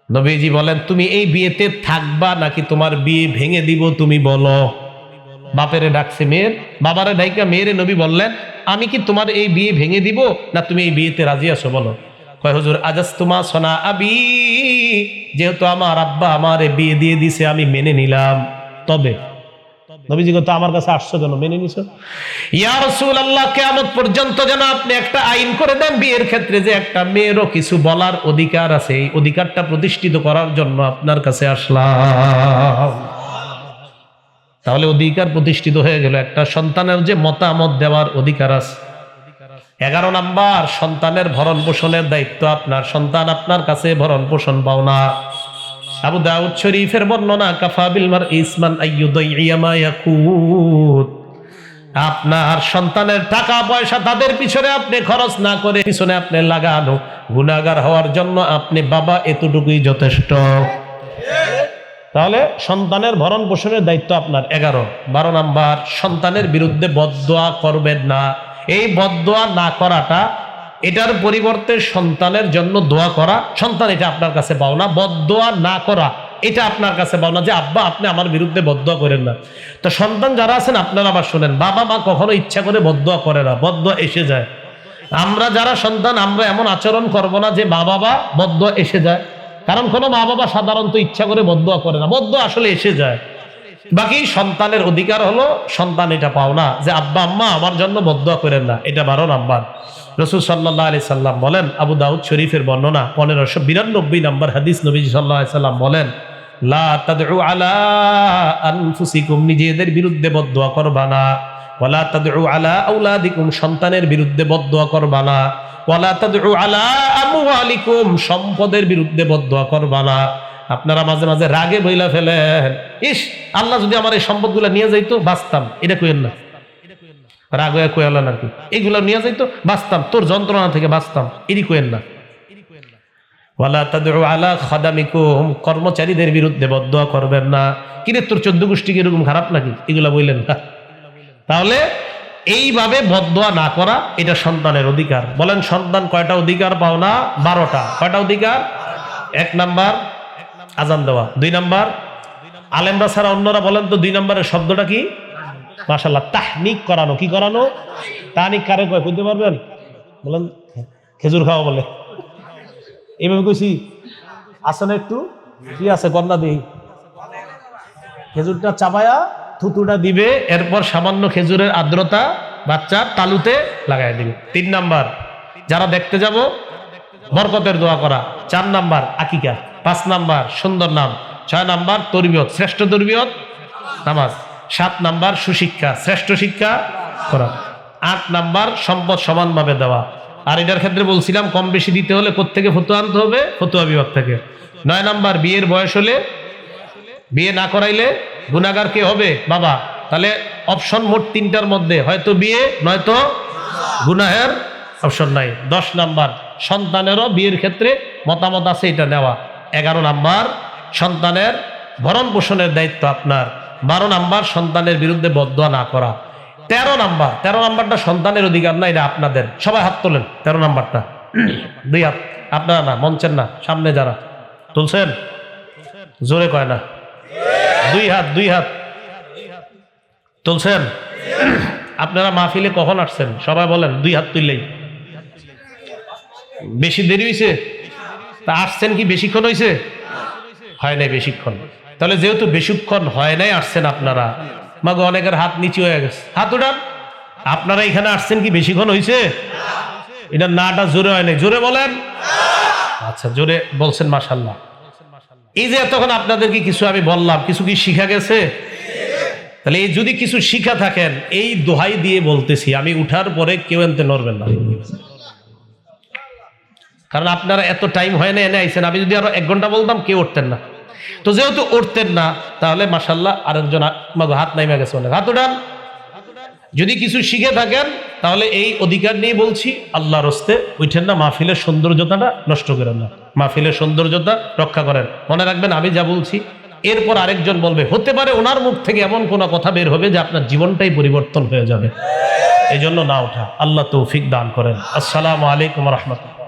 নবীজি বলেন, তুমি এই বিয়েতে থাকবা নাকি তোমার বিয়ে ভেঙে দিব, তুমি বলো। বাপেরে ডাকছে মেয়ের, বাবারে ডাইকা মেয়েরে নবী বললেন, আমি কি তোমার এই বিয়ে ভেঙে দিব না তুমি এই বিয়েতে রাজি আছো বলো। কয়, হুজুর আজাজতুমা সোনা আবি, যেহেতু আমার আব্বা আমারে বিয়ে দিয়ে দিছে আমি মেনে নিলাম। তবে নবীজি কত আমার কাছে আসছো কেন, মেনে নিছো? ইয়া রাসূলুল্লাহ, কিয়ামত পর্যন্ত যেন আপনি একটা আইন করে দেন বিয়ের ক্ষেত্রে, যে একটা মেয়েরও কিছু বলার অধিকার আছে, এই অধিকারটা প্রতিষ্ঠিত করার জন্য আপনার কাছে আসলাম। তাহলে অধিকার প্রতিষ্ঠিত হয়ে গেল, একটা সন্তানের যে মতামত দেওয়ার অধিকার আছে। 11 নাম্বার, সন্তানের ভরণ পোষণের দায়িত্ব আপনার। সন্তান আপনার কাছে ভরণ পোষণ পাওনা। আবু দাউদ শরীফের বর্ণনা, কাফা বিল মারই ইসমান আইয়ুদাইয়া মা ইয়াকুত, আপনার সন্তানের টাকা পয়সা তাদের পিছনে আপনি খরচ না করে পিছনে আপনি লাগানো, গুনাহগার হওয়ার জন্য আপনি বাবা এতটুকুই যথেষ্ট। তাহলে সন্তানের ভরণ পোষণের দায়িত্ব আপনার। 11। 12 নাম্বার, সন্তানের বিরুদ্ধে বদদোয়া করবেন না। এই বদদোয়া না করাটা, এটার পরিবর্তে সন্তানের জন্য দোয়া করা, সন্তান এটা আপনার কাছে পাওনা। বদদোয়া না করা এটা আপনার কাছে পাওনা, যে আব্বা আপনি আমার বিরুদ্ধে বদদোয়া করেন না। তো সন্তান যারা আছেন আপনারা আবার শোনেন, বাবা মা কখনো ইচ্ছা করে বদদোয়া করে না, বদদোয়া এসে যায়। আমরা যারা সন্তান, আমরা এমন আচরণ করব না যে মা বাবা বদদোয়া এসে যায়, কারণ কোনো মা বাবা সাধারণত ইচ্ছা করে বদদোয়া করে না, বদদোয়া আসলে এসে যায়। বাকি সন্তানের অধিকার হলো, সন্তান এটা পাও না যে আব্বা আম্মা আমার জন্য বদদোয়া করেন না। এটা 12 নাম্বার। রাসূল সাল্লাল্লাহু আলাইহি সাল্লাম বলেন, আবু দাউদ শরীফের বর্ণনা 1592 নাম্বার হাদিস, নবীজি সাল্লাল্লাহু আলাইহি সাল্লাম বলেন, লা তাদউ আলা আনফুসিকুম, নিজেদের বিরুদ্ধে বদদোয়া করবা না। ওয়ালা তাদউ আলা আওলাদিকুম, সন্তানের বিরুদ্ধে বদদোয়া করবা না। ওয়ালা তাদউ আলা আমওয়ালিকুম, সম্পদের বিরুদ্ধে বদদোয়া করবা না। আপনারা মাঝে মাঝে রাগে বইলা ফেলেন, ইস আল্লাহ যদি আমার এই সম্পদগুলো নিয়ে যাইতো বাঁচতাম, এটা কইেন না। রাগ হয়ে কইলা নাকি, এগুলো নিয়ে যাইতো বাঁচতাম, তোর যন্ত্রণা থেকে বাঁচতাম, এরই কইেন না। ওয়ালা তাদউ আলা খাদামিকুম, কর্মচারীদের বিরুদ্ধে বদদোয়া করবেন না। কিরে তোর 14 গোষ্ঠী কিরকম খারাপ নাকি, এগুলা বললেন না। তাহলে এইভাবে বদদোয়া না করা, এটা সন্তানের অধিকার। বলেন সন্তান কয়টা অধিকার পাও না? 12টা। কয়টা অধিকার? 1 নাম্বার আজান দেওয়া। 2 নাম্বার আলেমরা ছাড়া অন্যরা বলেন তো 2 নাম্বারের শব্দটা কি? মাশাআল্লাহ, তাহনিক করানো। কি করানো? তাহনিক কারে কয় কইতে পারবেন? বলেন খেজুর খাওয়া বলে। এইভাবে কইছি আছে না? একটু কি আছে কন্যা দিই, খেজুরটা চাবায়া থুতুটা দিবে, এরপর সামান্য খেজুরের আর্দ্রতা বাচ্চার তালুতে লাগাই দিবে। 3 নাম্বার যারা দেখতে যাব বরকতের দোয়া করা। 4 নাম্বার আকিকা। 5 নাম্বার সুন্দর নাম। 6 নাম্বার তরবিয়ত, শ্রেষ্ঠ তরবিয়ত নামাজ। 7 নাম্বার সুশিক্ষা, শ্রেষ্ঠ শিক্ষা করা। 8 নাম্বার সম্পদ সমানভাবে দেওয়া। আর এটার ক্ষেত্রে বলছিলাম কম বেশি দিতে হলে কোত্থেকে ফতোয়া আনতে হবে? ফতোয়া বিভাগ থেকে। 9 নাম্বার বিয়ের বয়স হলে, বিয়ে না করাইলে গুনাহগার কে হবে? বাবা। তাহলে অপশন মোট 3টার মধ্যে হয়তো বিয়ে নয়তো গুনাহের অপশন নাই। 10 নাম্বার সন্তানেরও বিয়ের ক্ষেত্রে মতামত আছে, এটা নেওয়া। 11 নাম্বার সন্তানের ভরণ পোষণের দায়িত্ব আপনার। 12 নাম্বার সন্তানের বিরুদ্ধে বদদোয়া না করা। 13 নাম্বারটা সন্তানের অধিকার না, এটা আপনাদের। সবাই হাত তোলেন। 13 নাম্বারটা 2 হাত, আপনারা না, মঞ্চের না, সামনে যারা তুলছেন জোরে কয় না, 2 হাত তুলছেন। আপনারা মাহফিলে কখন আসছেন সবাই বলেন, 2 হাত তুললেই। বেশি দেরি হয়েছে? তা আসছেন কি বেশিক্ষণ হয়েছে? হয় নাই বেশিক্ষণ। তাহলে যেহেতু বেশিক্ষণ হয় নাই আসছেন আপনারা, মাগো অনেকের হাত নিচে হয়ে গেছে, হাত উঠান। আপনারা এখানে আসছেন কি বেশিক্ষণ হয়েছে? এটা নাটা জোরে হয় নাই, জোরে বলেন। আচ্ছা, জোরে বলছেন, মাশাআল্লাহ। এই যে এতক্ষণ আপনাদেরকে কিছু আমি বললাম, কিছু কি শিখা গেছে? তাহলে এই যদি কিছু শিখা থাকেন, এই দোহাই দিয়ে বলতেছি, আমি উঠার পরে কেউ এনতে নড়বেন না, কারণ আপনারা এত টাইম হয় না এনে আইছেন। আমি যদি আরো 1 ঘন্টা বলতাম কেউ উঠতেন না। তো যেহেতু উঠতেন না, তাহলে মাশাআল্লাহ আরেকজন হাত নাইমা গেছে, অনেক হাত উঠান। যদি কিছু শিখে থাকেন তাহলে এই অধিকার নিয়ে বলছি, আল্লাহর হস্তে উঠেন না, মাহফিলের সৌন্দর্যতাটা নষ্ট করেন না, মাহফিলের সৌন্দর্যতা রক্ষা করেন। মনে রাখবেন আমি যা বলছি এরপর আরেকজন বলবে, হতে পারে ওনার মুখ থেকে এমন কোনো কথা বের হবে যে আপনার জীবনটাই পরিবর্তন হয়ে যাবে। এই জন্য না ওঠা। আল্লাহ তৌফিক দান করেন। আসসালামু আলাইকুম ওয়া রাহমাতুল্লাহ।